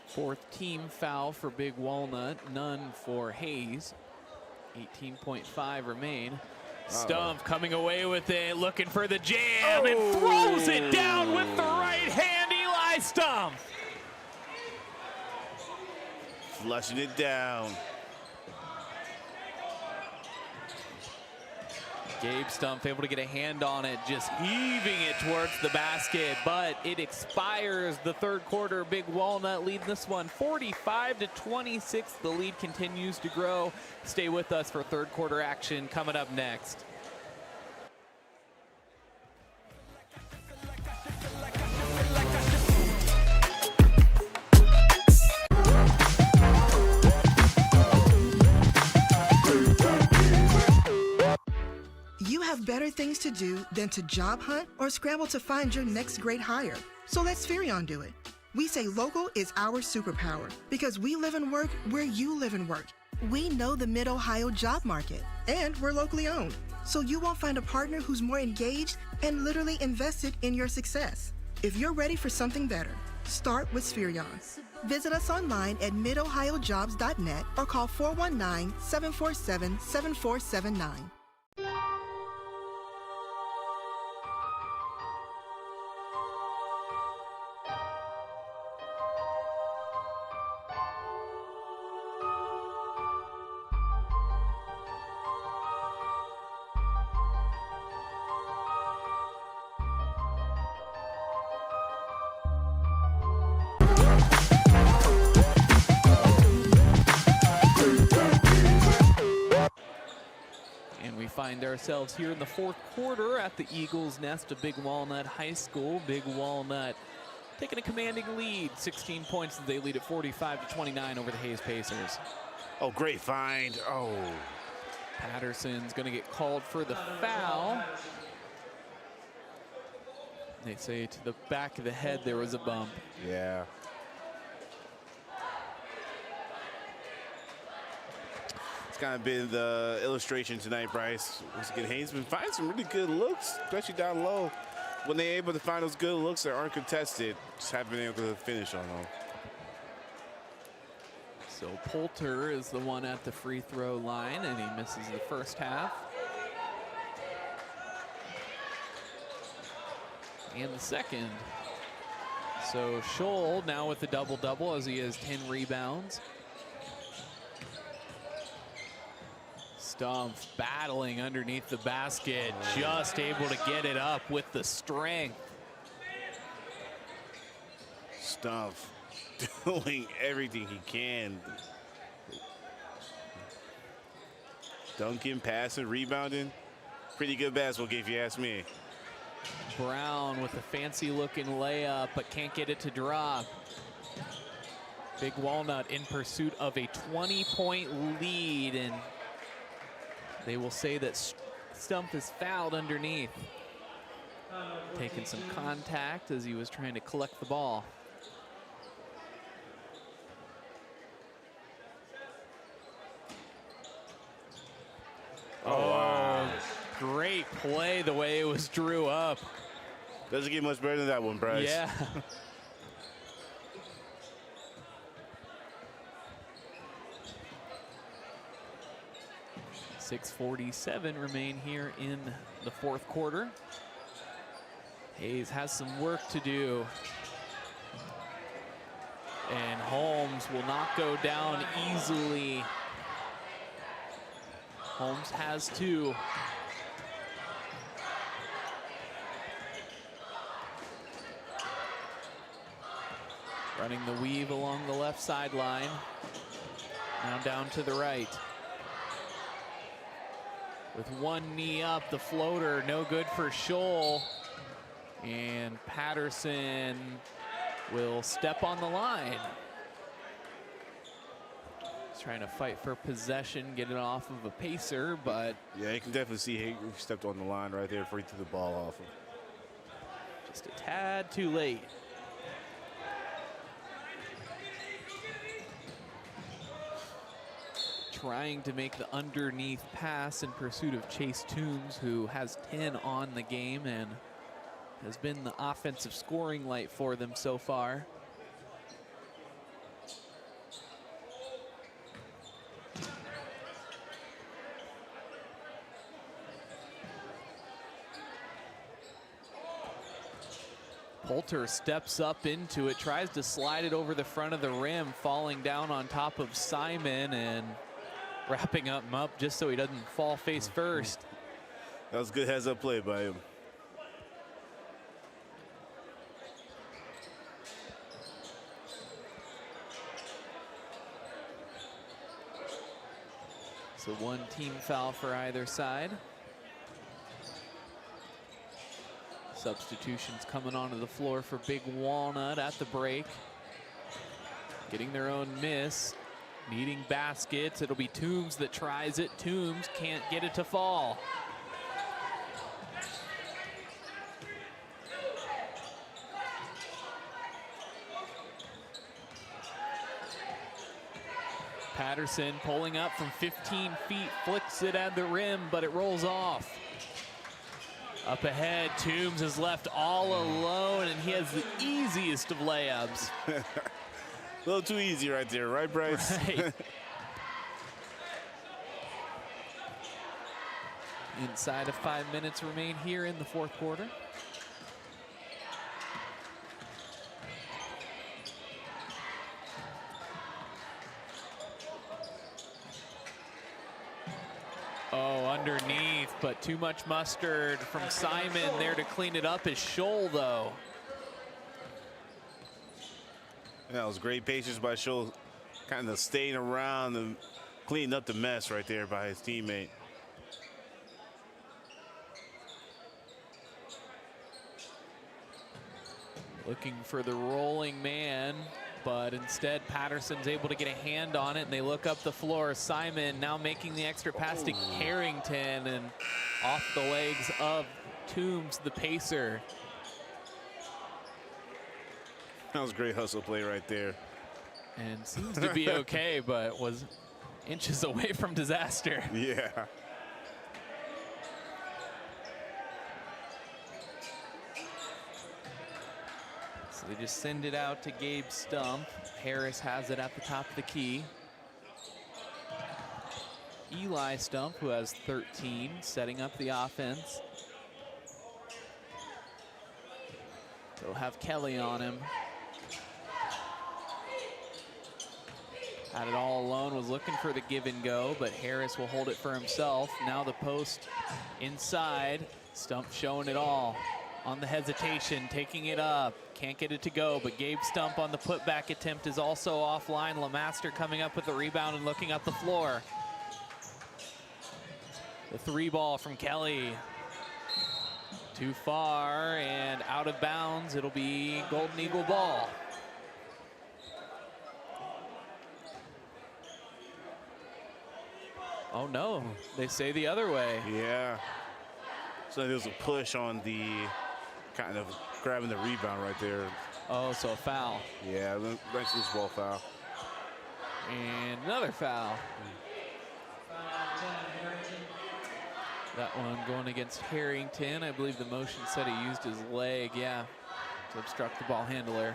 Fourth team foul for Big Walnut, none for Hayes. 18.5 remain. Stumpf coming away with it, looking for the jam, and throws it down with the right hand, Eli Stumpf. Flushing it down. Gabe Stumpf able to get a hand on it, just heaving it towards the basket, but it expires the third quarter. Big Walnut lead this one 45-26. The lead continues to grow. Stay with us for third quarter action coming up next. You have better things to do than to job hunt or scramble to find your next great hire. So let Spherion do it. We say local is our superpower because we live and work where you live and work. We know the Mid-Ohio job market, and we're locally owned. So you won't find a partner who's more engaged and literally invested in your success. If you're ready for something better, start with Spherion. Visit us online at midohiojobs.net or call 419-747-7479. Find ourselves here in the fourth quarter at the Eagles Nest of Big Walnut High School. Big Walnut taking a commanding lead, 16 points as they lead at 45-29 over the Hayes Pacers. Oh, great find. Oh. Patterson's going to get called for the foul. They say to the back of the head there was a bump. Yeah. Kind of been the illustration tonight, Bryce. Once again, Hayes been finding some really good looks, especially down low. When they're able to find those good looks that aren't contested, just haven't been able to finish on them. So Poulter is the one at the free throw line, and he misses the first half. And the second. So Scholl now with the double-double as he has 10 rebounds. Stumpf battling underneath the basket, just able to get it up with the strength. Stumpf doing everything he can. Dunking, passing, rebounding. Pretty good basketball game if you ask me. Brown with a fancy looking layup, but can't get it to drop. Big Walnut in pursuit of a 20-point lead, and they will say that Stumpf is fouled underneath. Taking some contact as he was trying to collect the ball. Oh, wow. Great play the way it was drew up. Doesn't get much better than that one, Bryce. Yeah. .647 remain here in the fourth quarter. Hayes has some work to do. And Holmes will not go down easily. Holmes has two. Running the weave along the left sideline. Now down to the right. With one knee up, the floater, no good for Scholl. And Patterson will step on the line. He's trying to fight for possession, get it off of a pacer, but... Yeah, you can definitely see he stepped on the line right there before he threw the ball off him. Just a tad too late. trying to make the underneath pass in pursuit of Chase Toombs, who has 10 on the game and has been the offensive scoring light for them so far. Poulter steps up into it, tries to slide it over the front of the rim, falling down on top of Simon and wrapping him up just so he doesn't fall face first. That was good heads-up play by him. So one team foul for either side. Substitutions coming onto the floor for Big Walnut at the break. Getting their own miss, needing baskets. It'll be Toombs that tries it. Toombs can't get it to fall. Patterson pulling up from 15 feet, flicks it at the rim, but it rolls off. Up ahead, Toombs is left all alone, and he has the easiest of layups. A little too easy right there, right, Bryce? Right. Inside of 5 minutes remain here in the fourth quarter. Oh, underneath, but too much mustard from Simon there to clean it up. Is Scholl, though. That was great patience by Scholl, kind of staying around and cleaning up the mess right there by his teammate. Looking for the rolling man, but instead Patterson's able to get a hand on it, and they look up the floor. Simon now making the extra pass to Harrington, and off the legs of Toombs, the pacer. That was a great hustle play right there. And seems to be okay, but was inches away from disaster. Yeah. So they just send it out to Gabe Stump. Harris has it at the top of the key. Eli Stump, who has 13, setting up the offense. They'll have Kelly on him. Had it all alone, was looking for the give and go, but Harris will hold it for himself. Now the post inside. Stump showing it all. On the hesitation, taking it up. Can't get it to go, but Gabe Stump on the putback attempt is also offline. Lamaster coming up with the rebound and looking up the floor. The three ball from Kelly. Too far and out of bounds. It'll be Golden Eagle ball. Oh no, they say the other way. Yeah. So there was a push on the kind of grabbing the rebound right there. Oh, so a foul. Yeah, nice loose ball foul. And another foul. That one going against Harrington. I believe the motion said he used his leg, yeah, to obstruct the ball handler.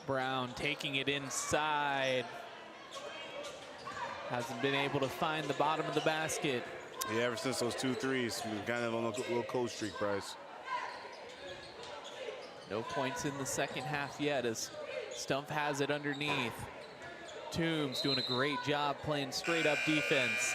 Brown taking it inside. Hasn't been able to find the bottom of the basket. Yeah, ever since those 2 threes, we've kind of on a little cold streak, Bryce. No points in the second half yet as Stump has it underneath. Toombs doing a great job playing straight up defense.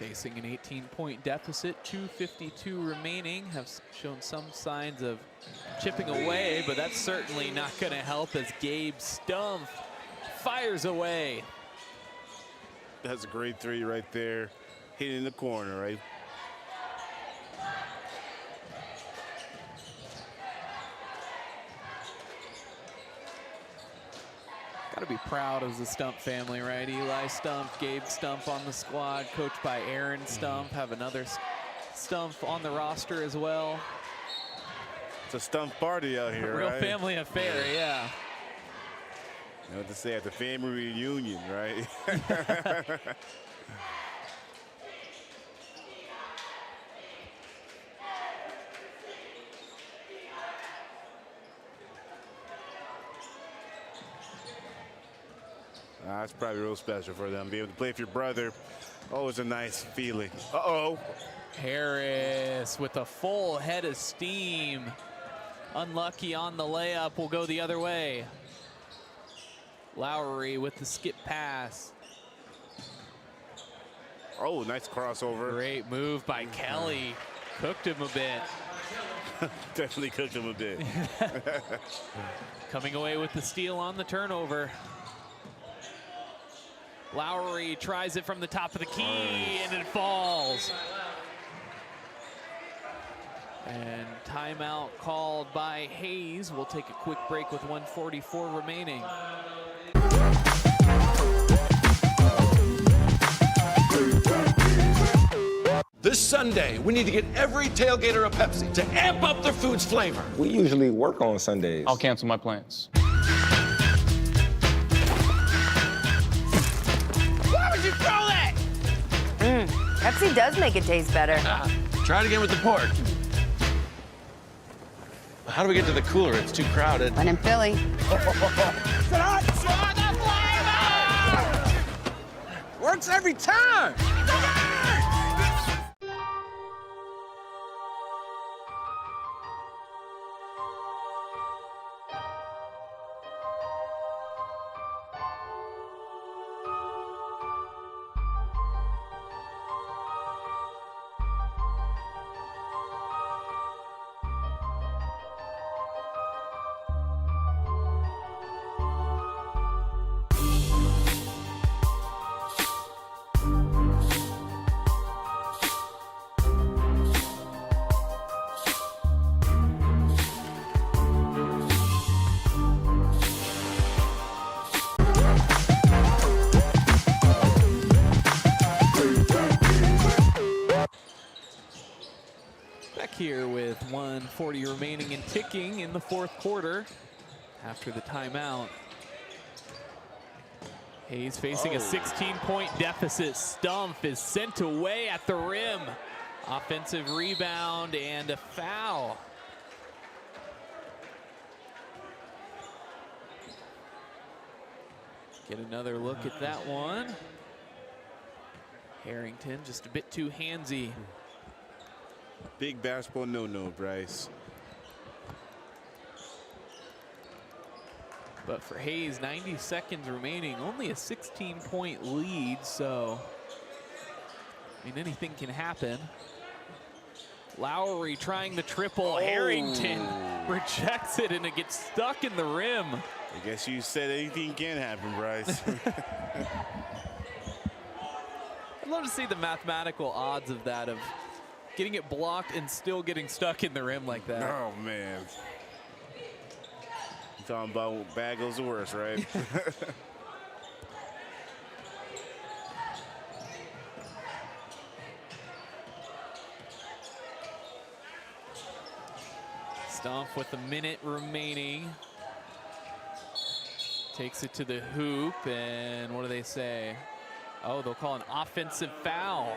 Facing an 18-point deficit, 2:52 remaining, have shown some signs of chipping away, but that's certainly not going to help as Gabe Stumpf fires away. That's a great three right there, hitting the corner, right? Got to be proud as the Stumpf family, right? Eli Stumpf, Gabe Stumpf on the squad, coached by Aaron Stumpf. Have another Stumpf on the roster as well. It's a Stumpf party out here, Real right? family affair, yeah. You know what to say at the family reunion, right? That's probably real special for them. Be able to play with your brother, always a nice feeling. Uh-oh. Harris with a full head of steam. Unlucky on the layup, will go the other way. Lowry with the skip pass. Oh, nice crossover. Great move by Kelly. Cooked him a bit. Definitely cooked him a bit. Coming away with the steal on the turnover. Lowry tries it from the top of the key, and it falls. And timeout called by Hayes. We'll take a quick break with 1:44 remaining. This Sunday, we need to get every tailgater a Pepsi to amp up their food's flavor. We usually work on Sundays. I'll cancel my plans. Why would you throw that? Pepsi does make it taste better. Try it again with the pork. How do we get to the cooler? It's too crowded. When in Philly. Works every time. Here with 1:40 remaining and ticking in the fourth quarter after the timeout. Hayes facing a 16-point deficit. Stumpf is sent away at the rim. Offensive rebound and a foul. Get another look at that one. Harrington just a bit too handsy. Big basketball no-no, Bryce. But for Hayes, 90 seconds remaining, only a 16-point lead, so I mean, anything can happen. Lowry trying the triple. Harrington rejects it, and it gets stuck in the rim. I guess you said anything can happen, Bryce. I'd love to see the mathematical odds of that, of getting it blocked and still getting stuck in the rim like that. Oh, man. You're talking about bad goes the worst, right? Stumpf with a minute remaining. Takes it to the hoop, and what do they say? Oh, they'll call an offensive foul.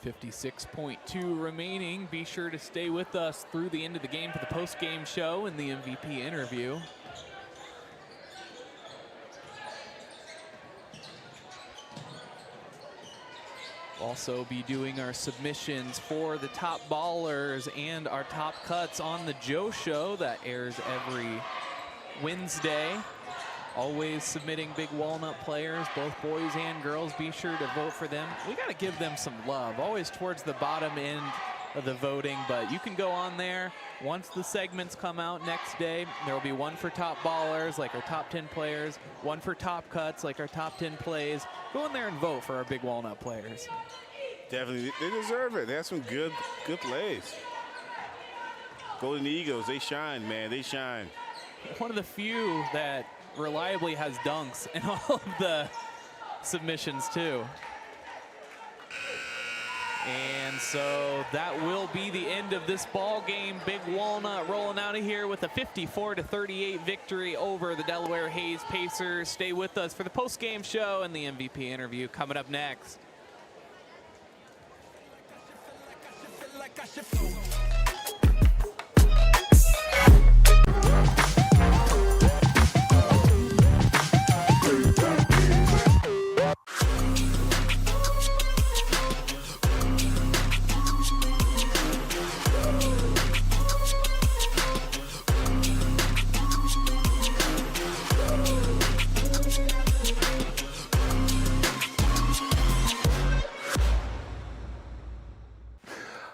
56.2 remaining. Be sure to stay with us through the end of the game for the post-game show and the MVP interview. Ball also be doing our submissions for the top ballers and our top cuts on the Joe Show that airs every Wednesday. Always submitting Big Walnut players, both boys and girls. Be sure to vote for them. We got to give them some love, always towards the bottom end of the voting, but you can go on there. Once the segments come out next day, there will be one for top ballers, like our top 10 players, one for top cuts, like our top 10 plays. Go in there and vote for our Big Walnut players. Definitely, they deserve it. They have some good plays. Golden Eagles, they shine, man, they shine. One of the few that reliably has dunks in all of the submissions too. And so that will be the end of this ball game. Big Walnut rolling out of here with a 54-38 victory over the Delaware Hayes Pacers. Stay with us for the post-game show and the MVP interview coming up next.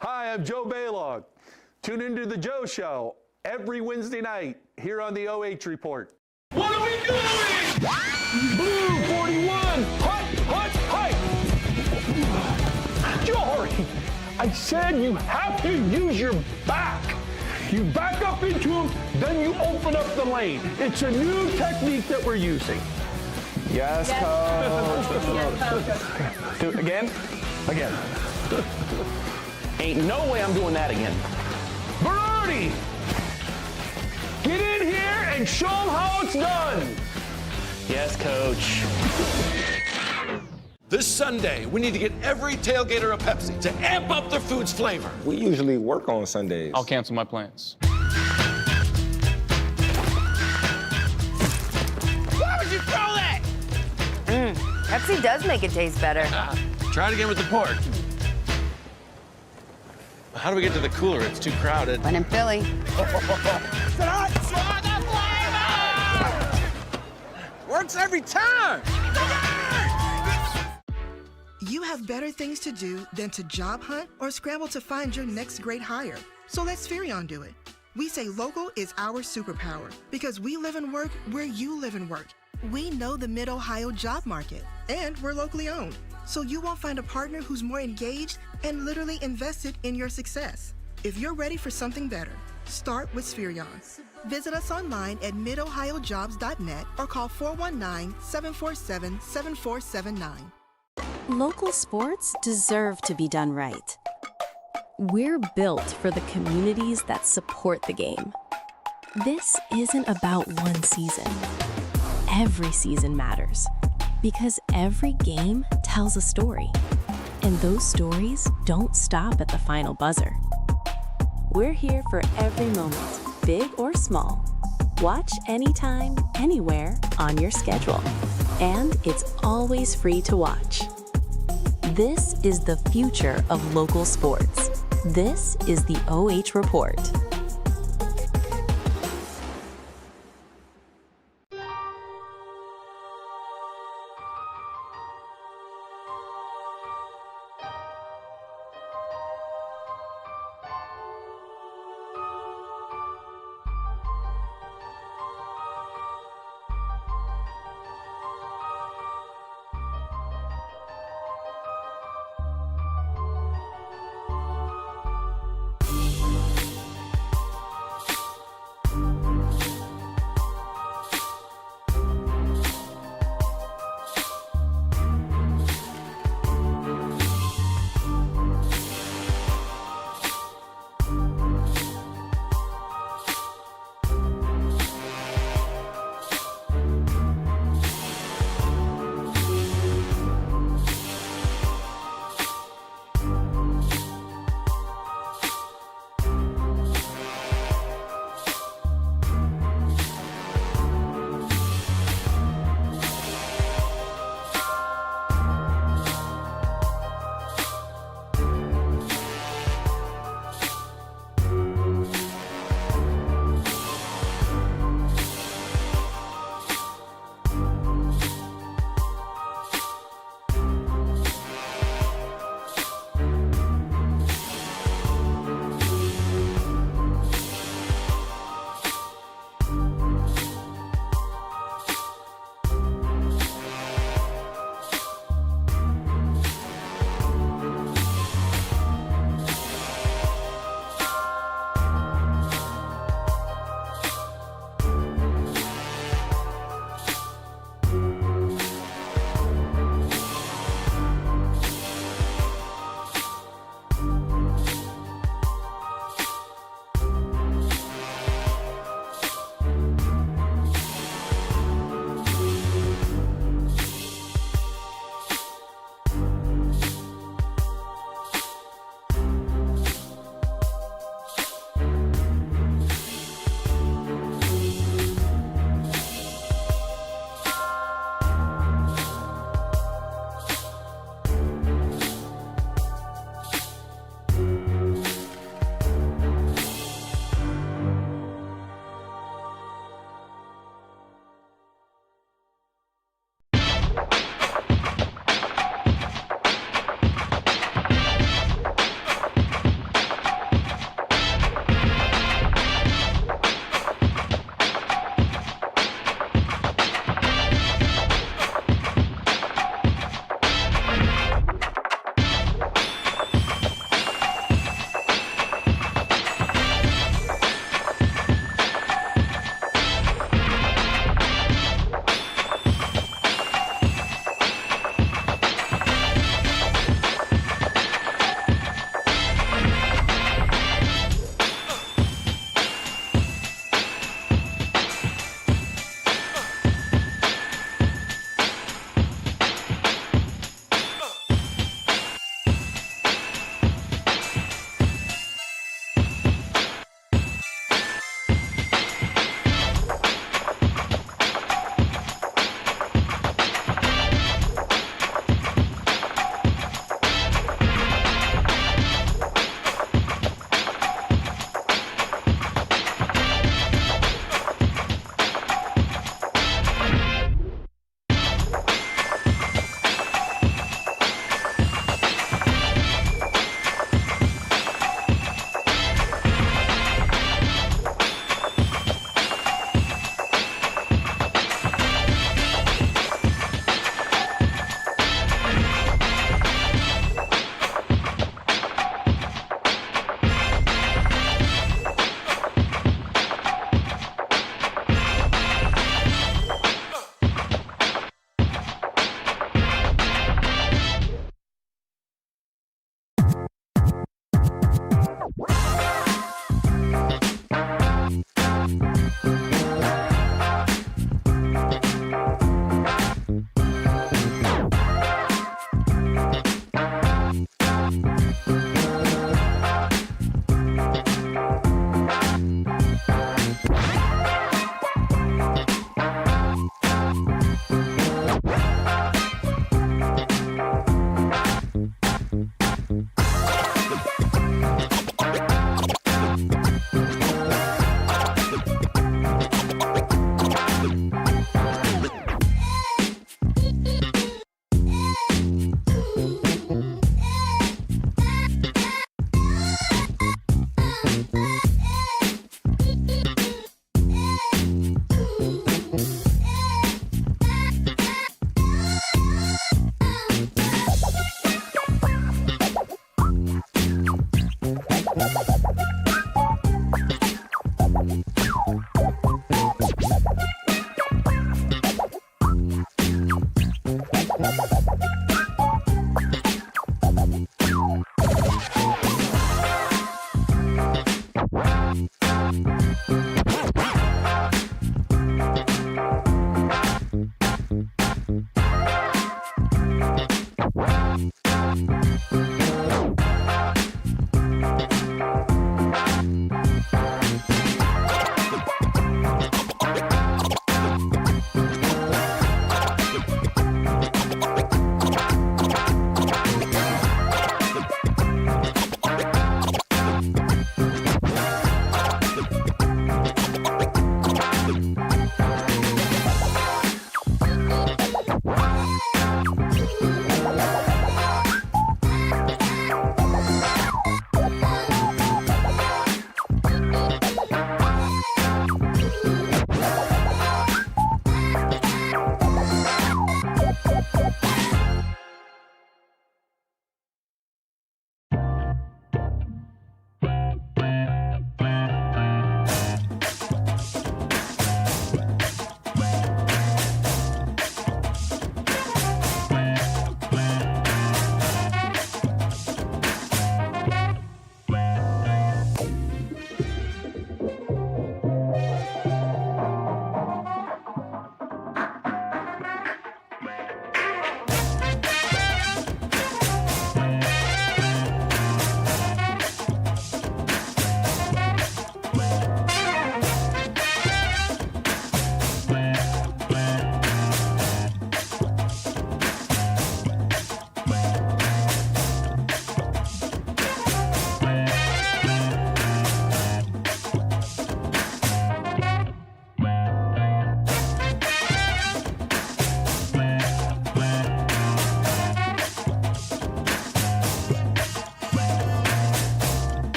Hi, I'm Joe Baylog. Tune into the Joe Show every Wednesday night here on the OH Report. What are we doing? Blue 41, hut, Jory, I said you have to use your back. You back up into them, then you open up the lane. It's a new technique that we're using. Yes, coach. Do it again? Again. Ain't no way I'm doing that again. Berardi, get in here and show them how it's done. Yes, coach. This Sunday, we need to get every tailgater a Pepsi to amp up their food's flavor. We usually work on Sundays. I'll cancel my plans. Why would you throw that? Pepsi does make it taste better. Try it again with the pork. How do we get to the cooler? It's too crowded. When in Philly. Works every time. You have better things to do than to job hunt or scramble to find your next great hire. So let Spherion do it. We say local is our superpower because we live and work where you live and work. We know the Mid-Ohio job market, and we're locally owned. So you won't find a partner who's more engaged and literally invested in your success. If you're ready for something better, start with Spherion. Visit us online at midohiojobs.net or call 419-747-7479. Local sports deserve to be done right. We're built for the communities that support the game. This isn't about one season. Every season matters because every game tells a story. And those stories don't stop at the final buzzer. We're here for every moment, big or small. Watch anytime, anywhere on your schedule. And it's always free to watch. This is the future of local sports. This is the OH Report.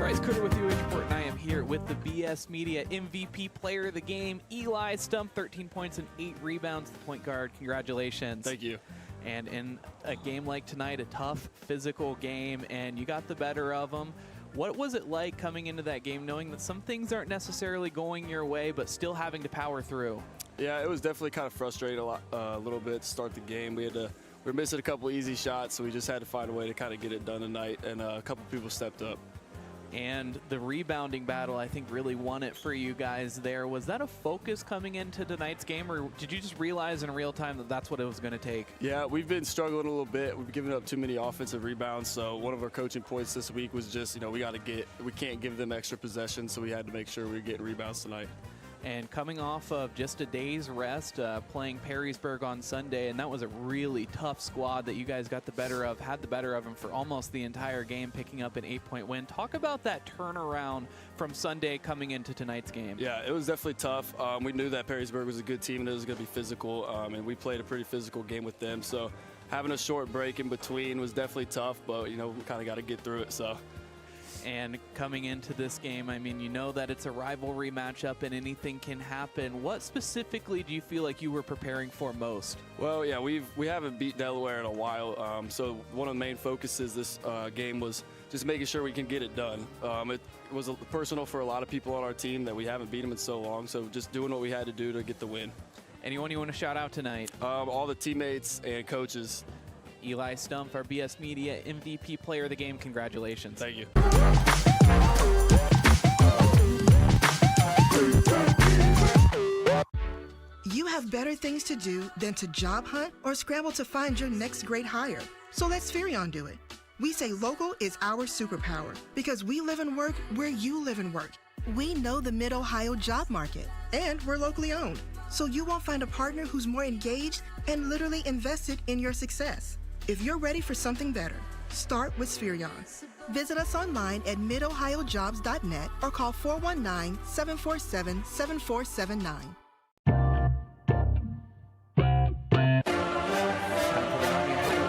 Bryce with the OH.REPORT, and I am here with the BS Media MVP player of the game, Eli Stump, 13 points and 8 rebounds, the point guard. Congratulations. Thank you. And in a game like tonight, a tough physical game, and you got the better of them. What was it like coming into that game knowing that some things aren't necessarily going your way, but still having to power through? Yeah, it was definitely kind of frustrating a little bit to start the game. We were missing a couple easy shots, so we just had to find a way to kind of get it done tonight, and a couple people stepped up. And the rebounding battle, I think, really won it for you guys there. Was that a focus coming into tonight's game, or did you just realize in real time that that's what it was going to take? Yeah, we've been struggling a little bit. We've given up too many offensive rebounds, so one of our coaching points this week was just, we can't give them extra possessions, so we had to make sure we were getting rebounds tonight. And coming off of just a day's rest, playing Perrysburg on Sunday, and that was a really tough squad that you guys got the better of, had the better of them for almost the entire game, picking up an 8-point win. Talk about that turnaround from Sunday coming into tonight's game. Yeah, it was definitely tough. We knew that Perrysburg was a good team and it was going to be physical, and we played a pretty physical game with them. So having a short break in between was definitely tough, but, we kind of got to get through it. So. And coming into this game, I mean, you know that it's a rivalry matchup and anything can happen. What specifically do you feel like you were preparing for most? Well, yeah, we haven't beat Delaware in a while, so one of the main focuses this game was just making sure we can get it done. It was personal for a lot of people on our team that we haven't beat them in so long, so just doing what we had to do to get the win. Anyone you want to shout out tonight? All the teammates and coaches. Eli Stump, our BS Media MVP player of the game. Congratulations. Thank you. You have better things to do than to job hunt or scramble to find your next great hire. So let Spherion do it. We say local is our superpower because we live and work where you live and work. We know the Mid-Ohio job market, and we're locally owned. So you won't find a partner who's more engaged and literally invested in your success. If you're ready for something better, start with Spherion. Visit us online at midohiojobs.net or call 419-747-7479.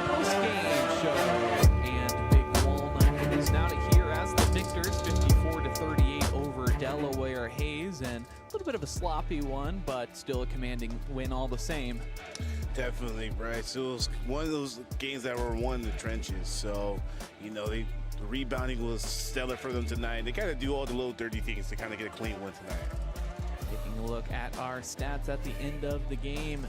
Post-game show, and Big Walnut is now here as the victor of a sloppy one, but still a commanding win all the same. Definitely, Bryce. It was one of those games that were won in the trenches. So, you know, the rebounding was stellar for them tonight. They kind of do all the little dirty things to kind of get a clean win tonight. Taking a look at our stats at the end of the game.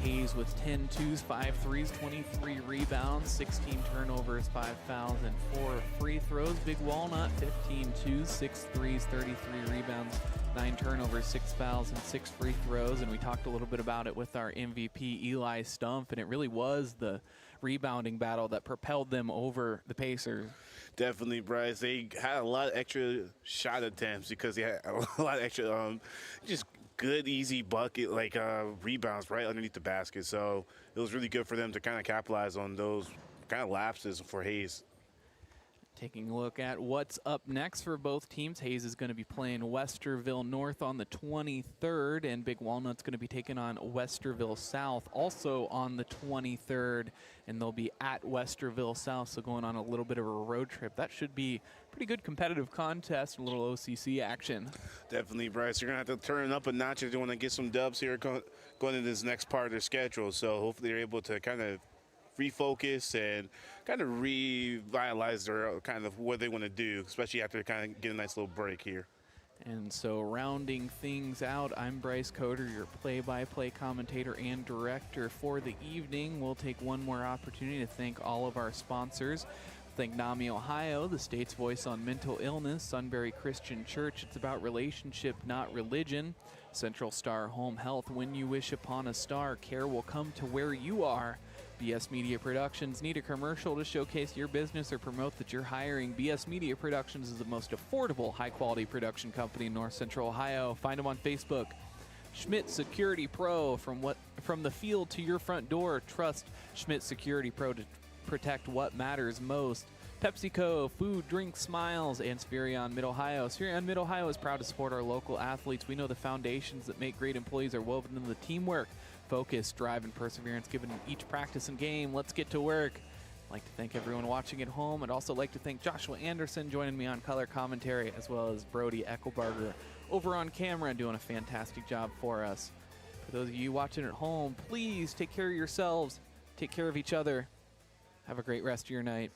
Hayes with 10 twos, 5 threes, 23 rebounds, 16 turnovers, 5 fouls, and 4 free throws. Big Walnut, 15 twos, 6 threes, 33 rebounds, 9 turnovers, 6 fouls, and 6 free throws. And we talked a little bit about it with our MVP, Eli Stumpf, and it really was the rebounding battle that propelled them over the Pacers. Definitely, Bryce. They had a lot of extra shot attempts because they had a lot of extra just good, easy bucket, like rebounds right underneath the basket. So it was really good for them to kind of capitalize on those kind of lapses for Hayes. Taking a look at what's up next for both teams. Hayes is going to be playing Westerville North on the 23rd, and Big Walnut's going to be taking on Westerville South also on the 23rd, and they'll be at Westerville South, so going on a little bit of a road trip. That should be pretty good competitive contest, a little OCC action. Definitely, Bryce. You're going to have to turn it up a notch if you want to get some dubs here going into this next part of their schedule. So hopefully they're able to kind of refocus and kind of revitalize their kind of what they want to do, especially after kind of get a nice little break here. And so rounding things out, I'm Bryce Coder, your play-by-play commentator and director for the evening. We'll take one more opportunity to thank all of our sponsors. Thank NAMI Ohio, the state's voice on mental illness. Sunbury Christian Church, it's about relationship, not religion. Central Star Home Health, when you wish upon a star, care will come to where you are. BS Media Productions. Need a commercial to showcase your business or promote that you're hiring? BS Media Productions is the most affordable, high-quality production company in North Central Ohio. Find them on Facebook. Schmidt Security Pro, from the field to your front door. Trust Schmidt Security Pro to protect what matters most. PepsiCo, food, drink, smiles, and Spherion Mid-Ohio. Spherion Mid-Ohio is proud to support our local athletes. We know the foundations that make great employees are woven into the teamwork, focus, drive, and perseverance given in each practice and game. Let's get to work. I'd like to thank everyone watching at home. I'd also like to thank Joshua Anderson joining me on color commentary, as well as Brody Eckelbarger over on camera doing a fantastic job for us. For those of you watching at home, please take care of yourselves, take care of each other. Have a great rest of your night.